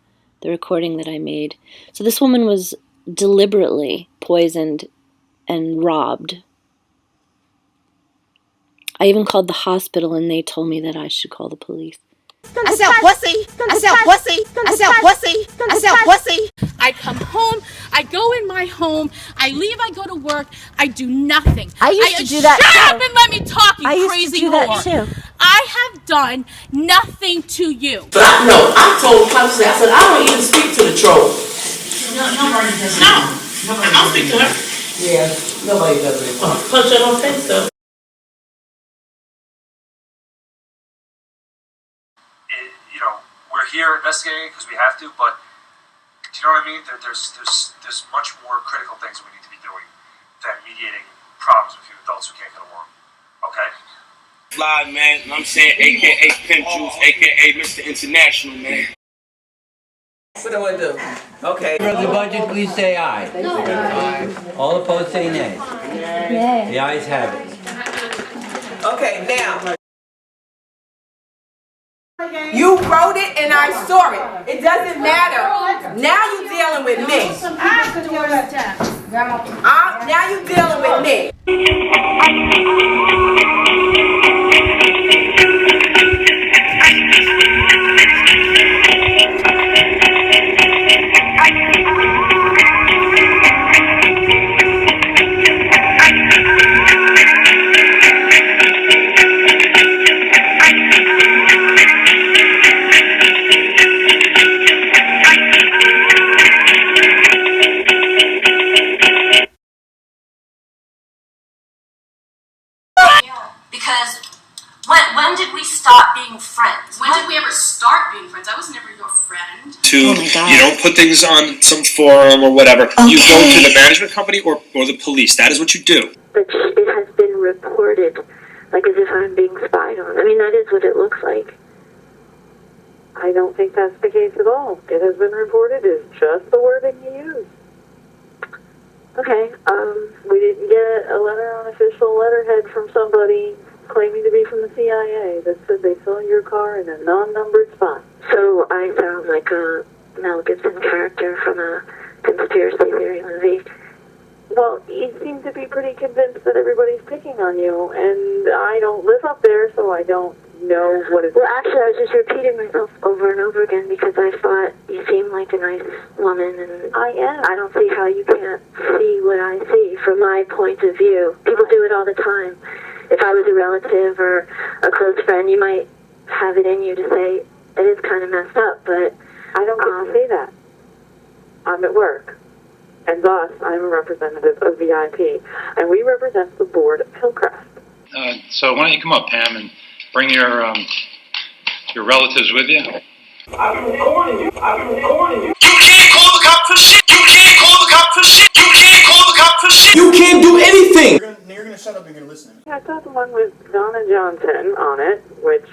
the recording that I made. So this woman was deliberately poisoned and robbed. I even called the hospital and they told me that I should call the police.
I sell pussy. I sell pussy. I sell pussy. I sell pussy.
I come home, I go in my home, I leave, I go to work, I do nothing.
I used to do that
Shut up
too.
and let me talk, you
I used
crazy
to do that
whore.
too.
I have done nothing to you.
But I told Constance, I said, I don't even speak to the troll.
Nobody does.
No. I don't speak to her. Yeah, nobody does it. Punch her on face though.
We're here investigating it because we have to, but do you know what I mean? There's much more critical things we need to be doing than mediating problems between adults who can't get along. Okay?
Fly, man. I'm saying AKA Pimp Juice, AKA Mr. International, man.
What do I do? Okay.
For the budget, please say aye. All opposed say nay. The ayes have it.
Okay, now.
You wrote it and I saw it. It doesn't matter. Now you're dealing with me. Now you're dealing with me.
Because when did we stop being friends? When did we ever start being friends? I was never your friend.
You don't put things on some forum or whatever. Okay. You go to the management company or the police. That is what you do.
But it has been reported, like as if I'm being spied on. I mean, that is what it looks like.
I don't think that's the case at all. It has been reported is just the wording you use.
Okay,
we didn't get a letter on official letterhead from somebody claiming to be from the CIA that said they saw your car in a non-numbered spot.
So I sound like a Mel Gibson character from a conspiracy theory movie.
Well, you seem to be pretty convinced that everybody's picking on you, and I don't live up there, so I don't know what it's...
Well, actually, I was just repeating myself over and over again because I thought you seemed like a nice woman, and
I am.
I don't see how you can't see what I see from my point of view. People do it all the time. If I was a relative or a close friend, you might have it in you to say, it is kind of messed up, but...
I don't get to say that. I'm at work. And thus, I'm a representative of VIP. And we represent the board of Hillcrest.
So why don't you come up, Pam, and bring your relatives with you?
I've been recording you. You can't call the cop for shit. You can't call the cop for shit. You can't call the cop for shit. You can't do anything.
You're gonna shut up and you're gonna listen.
I saw the one with Donna Johnson on it, which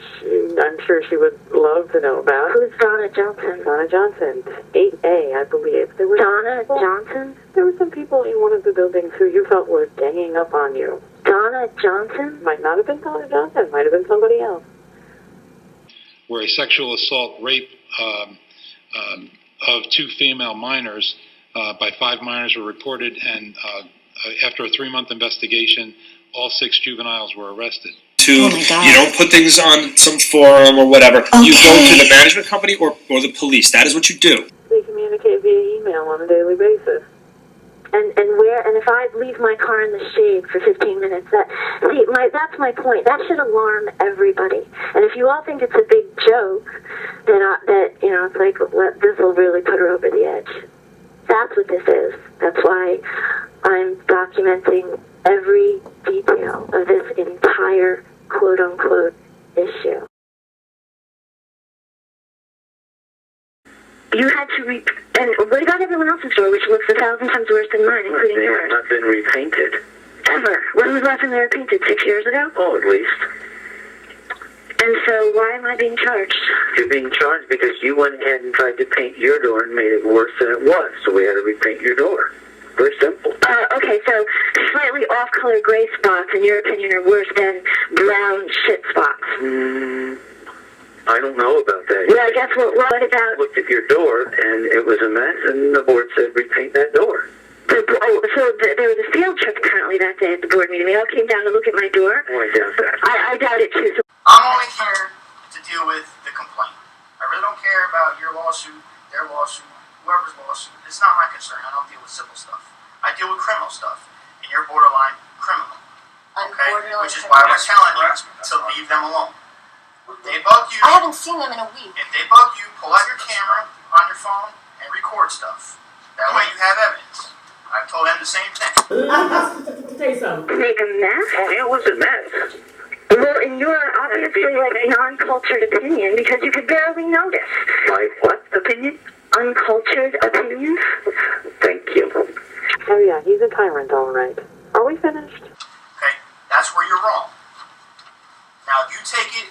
I'm sure she would love to know about.
Who's Donna Johnson?
Donna Johnson, 8A, I believe. There were
Donna Johnson?
There were some people in one of the buildings who you felt were ganging up on you.
Donna Johnson?
Might not have been Donna Johnson. Might have been somebody else.
Where a sexual assault, rape of 2 female minors by 5 minors were reported, and after a 3-month investigation, all 6 juveniles were arrested.
You don't put things on some forum or whatever. Okay. You go to the management company or the police. That is what you do.
We communicate via email on a daily basis.
And if I leave my car in the shade for 15 minutes, that's my point. That should alarm everybody. And if you all think it's a big joke, then it's like, this will really put her over the edge. That's what this is. That's why I'm documenting every detail of this entire quote-unquote issue. You had to and what about everyone else's door, which looks 1,000 times worse than mine, including yours?
They have not been repainted.
Ever. When was the last time they were painted? 6 years ago?
Oh, at least.
And so why am I being charged?
You're being charged because you went ahead and tried to paint your door and made it worse than it was, so we had to repaint your door. Very simple.
Okay, so slightly off-color gray spots, in your opinion, are worse than brown shit spots.
I don't know about that.
Well, I guess what about...
I looked at your door, and it was a mess, and the board said repaint that door.
So there was a field trip apparently that day at the board meeting. They all came down to look at my door.
Oh, I doubt that.
I doubt it, too. So
I'm only here to deal with the complaint. I really don't care about your lawsuit, their lawsuit, whoever's lawsuit. It's not my concern. I don't deal with civil stuff. I deal with criminal stuff, and you're borderline criminal. Okay? Which is why we're telling you to leave them alone. They bug you.
I haven't seen them in a week.
If they bug you, pull out your camera on your phone and record stuff. That way you have evidence. I've told them the same thing.
Say something.
Make a mess?
Oh, yeah, it was a mess.
Well, in your obviously non-cultured opinion, because you could barely notice.
My what opinion?
Uncultured opinions?
Thank you.
Oh yeah, he's a tyrant, all right. Are we finished?
Okay, that's where you're wrong. Now, if you take it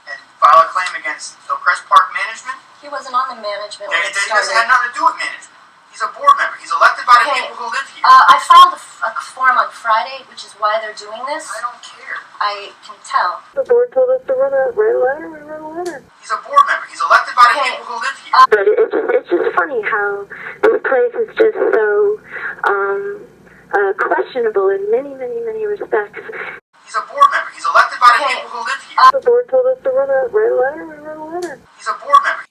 and file a claim against Hillcrest Park Management,
He wasn't on the management when it
it
started.
had nothing to do with management. He's a board member. He's elected by the people who live here.
I filed a form on Friday, which is why they're doing this.
I don't care.
I can tell.
The board told us to write a letter. We wrote a letter.
He's a board member. He's elected by the people who live here.
But it's just funny how this place is just so questionable in many, many, many respects.
He's a board member. He's elected by the people who live here.
The board told us to write a letter. We wrote a letter.
He's a board member.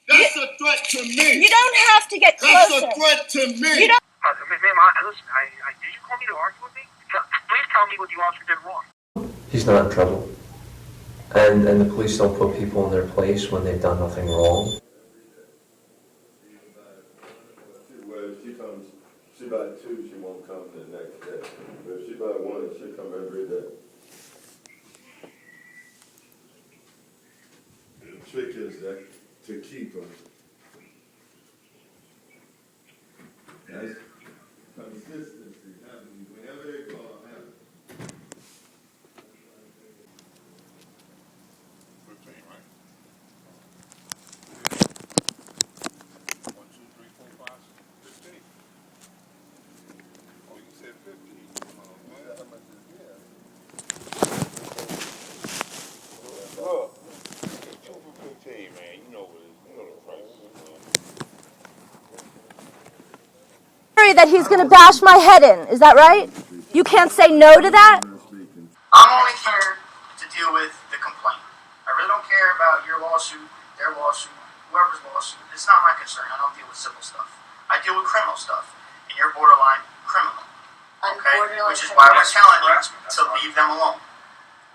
That's a threat to me.
You don't have to get closer.
That's a threat to me.
You don't.
Ma'am, listen, did you call me to argue with me? Please tell me what the officer did wrong.
He's not in trouble. And the police don't put people in their place when they've done nothing wrong.
Well, if she comes, she by 2, she won't come the next day. But if she by 1, she'll come every day. trick is that to keep them. That's consistency happening whenever they call happen.
15, right? 1, 2, 3, 4, 5, 6, 15. Oh, you said 15. Look, 2 for 15, man. You know what it is. You know the price.
That he's gonna bash my head in, is that right? You can't say no to that?
I'm only here to deal with the complaint. I really don't care about your lawsuit, their lawsuit, whoever's lawsuit. It's not my concern. I don't deal with civil stuff. I deal with criminal stuff, and you're borderline criminal. Okay? Which is why we're telling you to leave them alone.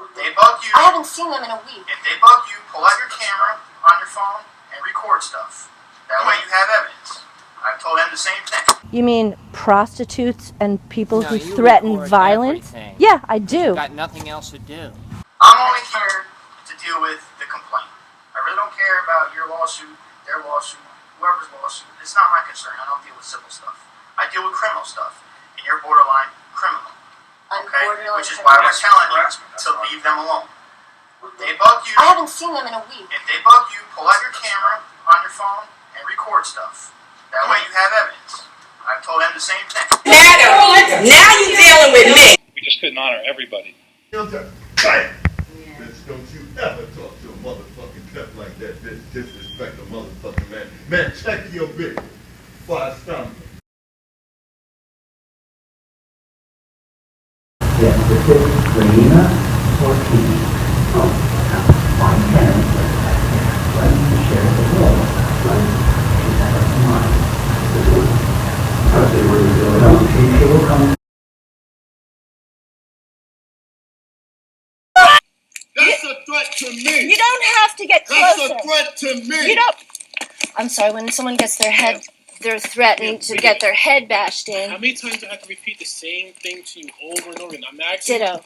If they bug you,
I haven't seen them in a week.
if they bug you, pull out your camera on your phone and record stuff. That way you have evidence. I've told them the same thing.
You mean prostitutes and people
No,
who
you
threaten
record
violence?
everything.
Yeah, I do.
Got nothing else to do.
I'm only here to deal with the complaint. I really don't care about your lawsuit, their lawsuit, whoever's lawsuit. It's not my concern. I don't deal with civil stuff. I deal with criminal stuff, and you're borderline criminal. Okay? Which is why we're telling you to leave them alone. If they bug you,
I haven't seen them in a week.
if they bug you, pull out your camera on your phone and record stuff. That way you have evidence. I've told them the same thing.
Now you're dealing with me.
We just couldn't honor everybody.
Bitch, don't you ever talk to a motherfucking pimp like that, bitch. Disrespect a motherfucking man. Man, check your bitch before I stomp you.
Yes, this is Lena Ortiz. Oh, my parents are ready to share the world. She's out of mind. No, she will come.
That's a threat to me.
You don't have to get closer.
That's a threat to me.
You don't. I'm sorry, when someone gets their head, they're threatened to get their head bashed in.
How many times do I have to repeat the same thing to you over and over again? I'm actually...
Ditto.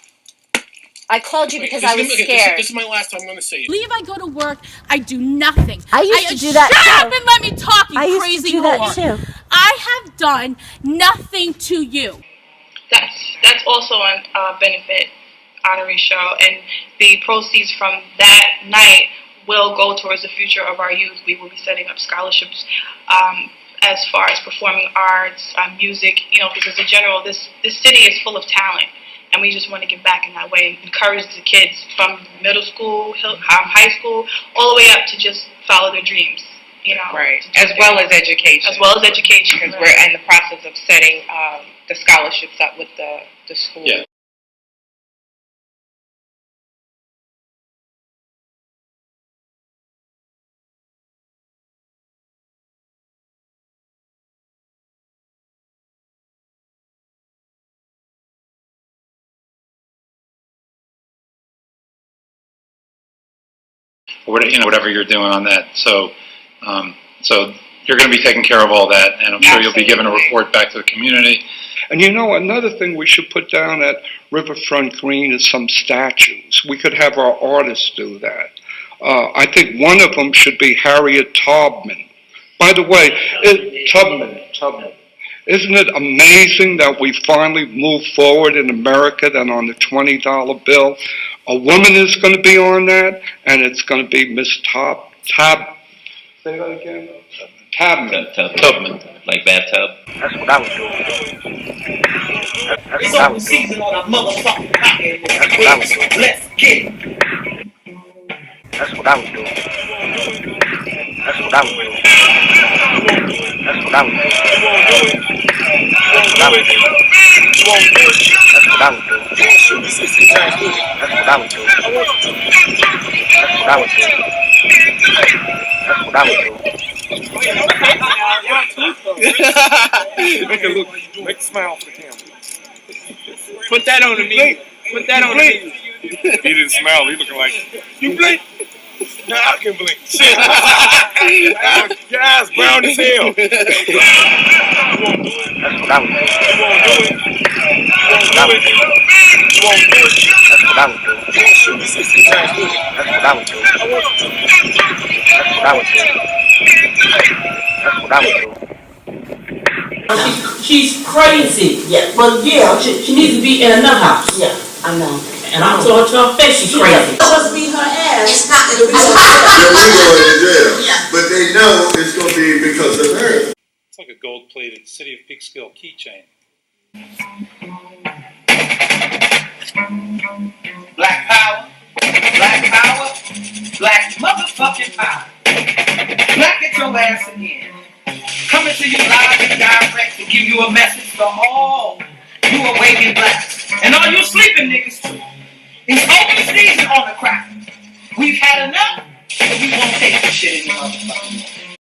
I called you because I was scared.
This is my last time I'm going to say it.
Leave, I go to work, I do nothing.
I used to do that
Shut up
too.
and let me talk, you
I used
crazy
to do that
whore.
too.
I have done nothing to you.
That's also a benefit honorary show, and the proceeds from that night will go towards the future of our youth. We will be setting up scholarships as far as performing arts, music, because in general, this city is full of talent, and we just want to give back in that way and encourage the kids from middle school, high school, all the way up to just follow their dreams.
Right, as well as education.
As well as education.
Because we're in the process of setting the scholarships up with the school.
Yeah. Whatever you're doing on that. So you're going to be taking care of all that, and I'm sure you'll be giving a report back to the community.
And another thing we should put down at Riverfront Green is some statues. We could have our artists do that. I think one of them should be Harriet Tubman. By the way, Tubman. Isn't it amazing that we finally moved forward in America than on the $20 bill? A woman is going to be on that, and it's going to be Miss say that again?
Tubman. Like bathtub.
That's what I would do. That's what I would do.
Season on a motherfucking pocket.
That's what I would do.
Let's get it.
That's what I would do. That's what I would do. That's what I would do. That's what I would do. That's what I would do. That's what I would do. That's what I would do. That's what I would do.
Make it look, make a smile for the camera. Put that on me. Put that on me. He didn't smile. He looking like, you blink? No, I can blink. Shit. Your eyes brown as hell.
That's what I would do.
You won't do it. You won't do it. You won't do it.
That's what I would do.
I would do. That's what I would do. That's what I would do.
She's crazy. Yeah. But yeah, she needs to be in another house. Yeah, I know. And I told her to her face she's crazy. It's supposed to be her ass. It's not gonna be
her ass. But they know it's gonna be because of her.
It's like a gold-plated City of Peekskill keychain.
Black power, black motherfucking power. Black at your ass again. Coming to you live and direct to give you a message for all you awakened blacks. And all you sleeping niggas too. It's open season on the crack. We've had enough, and we won't take this shit any motherfucking more.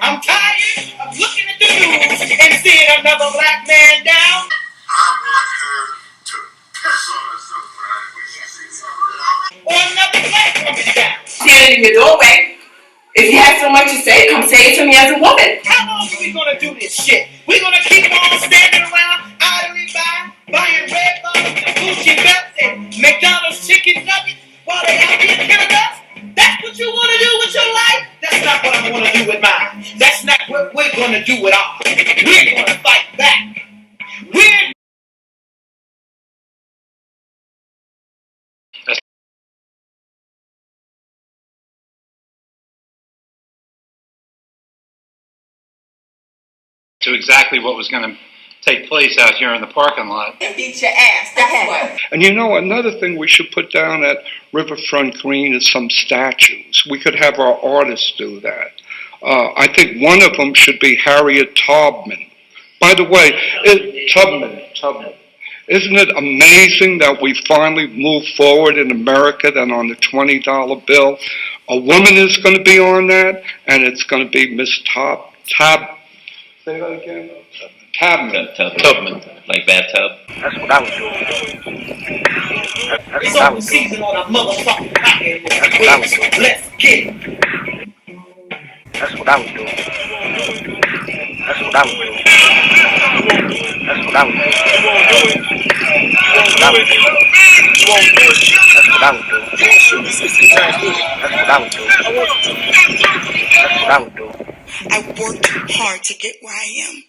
I'm tired of looking at the news and seeing another black man down.
I want her to piss on herself when she sees her.
Or another black woman down. Standing in your doorway. If you have so much to say, come say it to me as a woman. How long are we gonna do this shit? We're gonna keep on standing around, idly buying red bottles and Gucci belts and McDonald's chicken nuggets while they out here killing us? That's what you wanna do with your life? That's not what I wanna do with mine. That's not what we're gonna do with ours. We're gonna fight back. We're
to exactly what was going to take place out here in the parking lot.
and beat your ass, that's what.
And you know, another thing we should put down at Riverfront Green is some statues. We could have our artists do that. I think one of them should be Harriet Tubman. By the way, Tubman. Isn't it amazing that we finally moved forward in America than on the $20 bill? A woman is going to be on that, and it's going to be Miss Say that again?
Tubman. Like bathtub.
That's what I would do. That's
it's
what I
open
would do.
season on a motherfucking pocket.
That's what I would do.
Let's get it.
That's what I would do. That's what I would do. That's what I would do. That's what I would do. That's what I would do. That's what I would do. That's what I would do.
I worked hard to get where I am.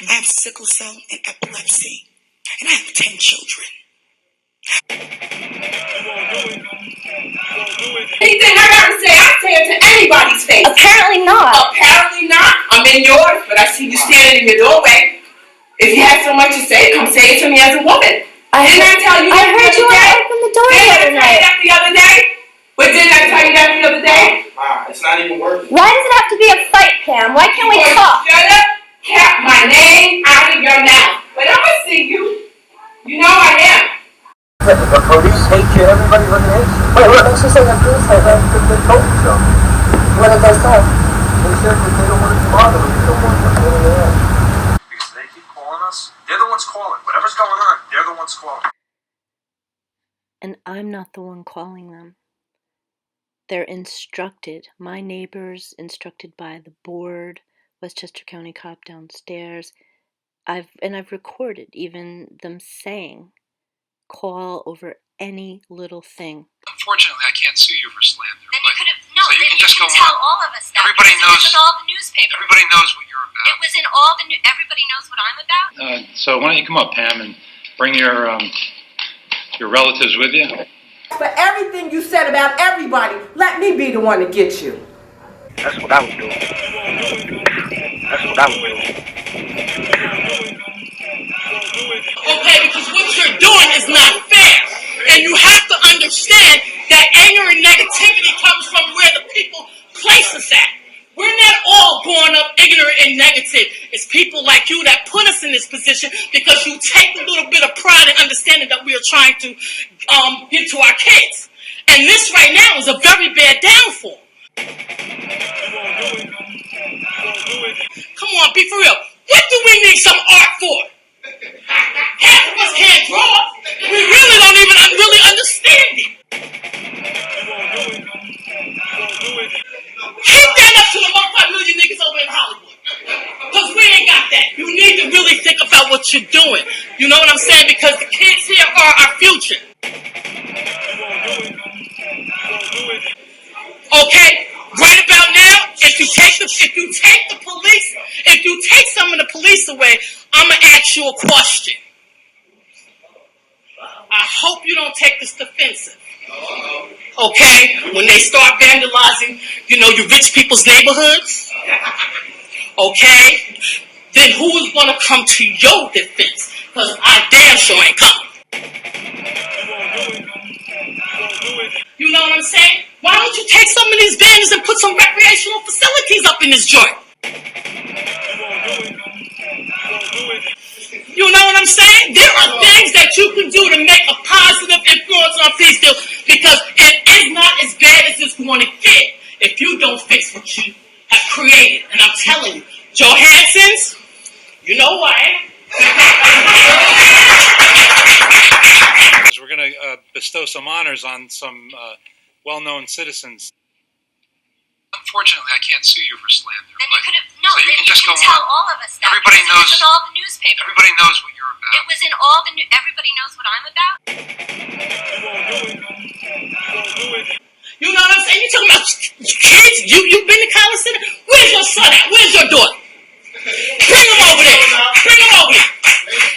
I have sickle cell and epilepsy, and I have 10 children.
Anything I gotta say, I say it to anybody's face.
Apparently not.
Apparently not. I'm in yours, but I see you standing in your doorway. If you have so much to say, come say it to me as a woman. Didn't I tell you that
heard
the
you
other day?
open the door
Didn't I
the other
tell you
night.
that the other day? But didn't I tell you that the other day?
It's not even working.
Why does it have to be a fight, Pam? Why can't we talk?
Shut up. Kept my name out of your mouth. But I'm gonna see you. You know I am.
The police hate you, everybody fucking hates you.
Wait, what makes you say the police hate me?
They told you so.
What did they say?
They said that they don't want to bother with you no more.
Because they keep calling us. They're the ones calling. Whatever's going on, they're the ones calling.
And I'm not the one calling them. They're instructed. My neighbors instructed by the board, Westchester County cop downstairs. I've recorded even them saying, call over any little thing.
Unfortunately, I can't sue you for slander.
Then you could have, no,
so you
then
can
you
just
can
go
tell
on.
all of us that.
Everybody
because
knows.
It was in all the newspapers.
Everybody knows what you're about.
It was in all the everybody knows what I'm about.
So why don't you come up, Pam, and bring your relatives with you?
For everything you said about everybody, let me be the one to get you.
That's what I would do. That's what I would do.
Okay, because what you're doing is not fair. And you have to understand that anger and negativity comes from where the people place us at. We're not all born up ignorant and negative. It's people like you that put us in this position because you take a little bit of pride and understanding that we are trying to get to our kids. And this right now is a very bad downfall. Come on, be for real. What do we need some art for? Half of us can't draw. We really don't even really understand it. Keep that up to the multi-million niggas over in Hollywood. Because we ain't got that. You need to really think about what you're doing. You know what I'm saying? Because the kids here are our future. Okay? Right about now, if you take some of the police away, I'm gonna ask you a question. I hope you don't take this defensive. Okay? When they start vandalizing, your rich people's neighborhoods, okay? Then who is gonna come to your defense? Because I damn sure ain't coming. You know what I'm saying? Why don't you take some of these bandits and put some recreational facilities up in this joint? You know what I'm saying? There are things that you can do to make a positive influence on Peekskill, because it is not as bad as it's going to get if you don't fix what you have created. And I'm telling you, Johansson's, you know why?
We're going to bestow some honors on some well-known citizens.
Unfortunately, I can't sue you for slander.
Then you could have, no,
so you
then
can
you
just
can
go
tell
on.
all of us that.
Everybody knows.
It was in all the newspapers.
Everybody knows what you're about.
It was in all the everybody knows what I'm about.
You know what I'm saying? You talking about kids? You've been to College Center? Where's your son at? Where's your daughter? Bring them over there. Bring them over here.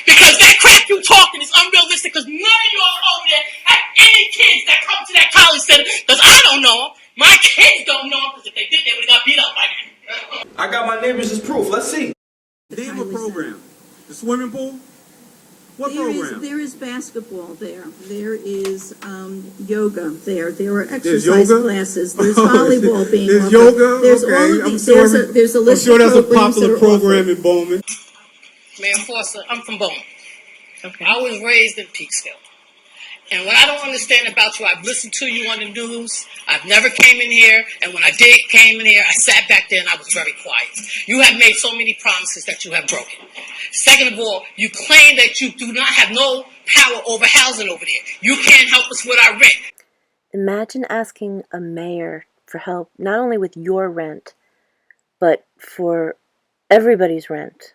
Because that crap you talking is unrealistic, because none of y'all over there have any kids that come to that College Center, because I don't know them. My kids don't know them, because if they did, they would have got beat up by now.
I got my neighbors as proof. Let's see.
They have a program. The swimming pool? What program?
There is basketball there. There is yoga there. There are exercise classes. There's volleyball being offered.
There's yoga?
There's
okay.
all of these. There's a list
I'm sure
of
that's a
programs
popular
that are
program
offered.
in Bowman.
Mayor Forster, I'm from Bowman. Okay. I was raised in Peekskill. And what I don't understand about you, I've listened to you on the news. I've never came in here. And when I did came in here, I sat back there and I was very quiet. You have made so many promises that you have broken. Second of all, you claim that you do not have no power over housing over there. You can't help us with our rent.
Imagine asking a mayor for help, not only with your rent, but for everybody's rent.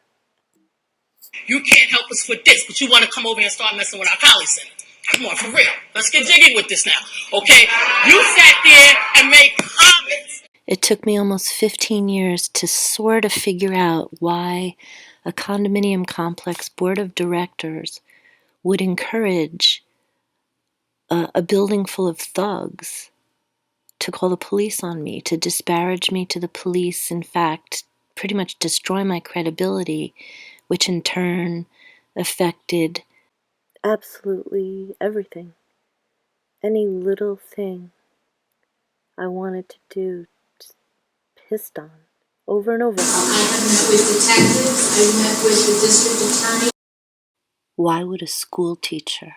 You can't help us with this, but you want to come over and start messing with our College Center. Come on, for real. Let's get jiggy with this now, okay? You sat there and made comments.
It took me almost 15 years to sort of figure out why a condominium complex board of directors would encourage a building full of thugs to call the police on me, to disparage me to the police, in fact, pretty much destroy my credibility, which in turn affected absolutely everything. Any little thing I wanted to do, just pissed on, over and over.
I have met with detectives. I met with the district attorney.
Why would a school teacher,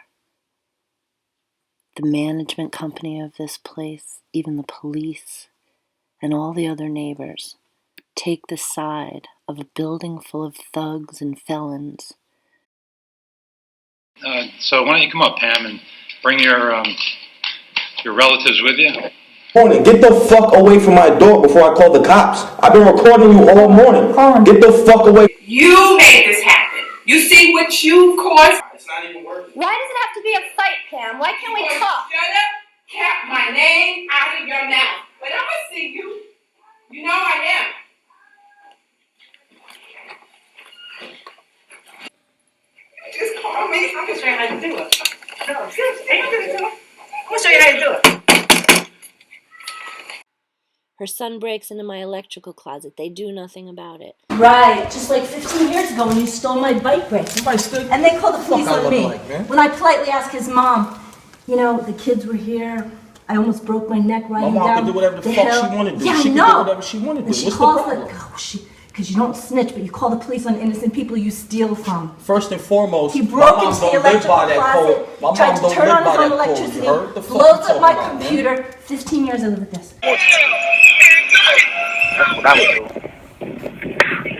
the management company of this place, even the police, and all the other neighbors take the side of a building full of thugs and felons?
So why don't you come up, Pam, and bring your relatives with you?
Morning, get the fuck away from my door before I call the cops. I've been recording you all morning. Get the fuck away.
You made this happen. You see what you caused?
It's not even working.
Why does it have to be a fight, Pam? Why can't we talk?
Shut up. Kept my name out of your mouth. But I'm gonna see you. You know I am. Just call me. I'm gonna show you how to do it. No, seriously, I'm gonna show you how to do it.
Her son breaks into my electrical closet. They do nothing about it.
Right, just like 15 years ago when you stole my bike brake. And they called the police on me. When I politely asked his mom, you know, the kids were here. I almost broke my neck riding down the hill.
My mom could do whatever the fuck she wanted to do.
Yeah,
She
I
could
know.
do whatever she wanted to do.
She
What's the
calls
problem?
because you don't snitch, but you call the police on innocent people you steal from.
First and foremost,
He
my
broke
mom
into the
don't live
electrical
by that
closet,
code. My
tried
mom
to
don't
turn
live
on
by
his own
that code.
electricity,
You heard? The fuck
blows
you
up
talking
my
about, man?
computer. 15 years I live with this.
That's what I would do.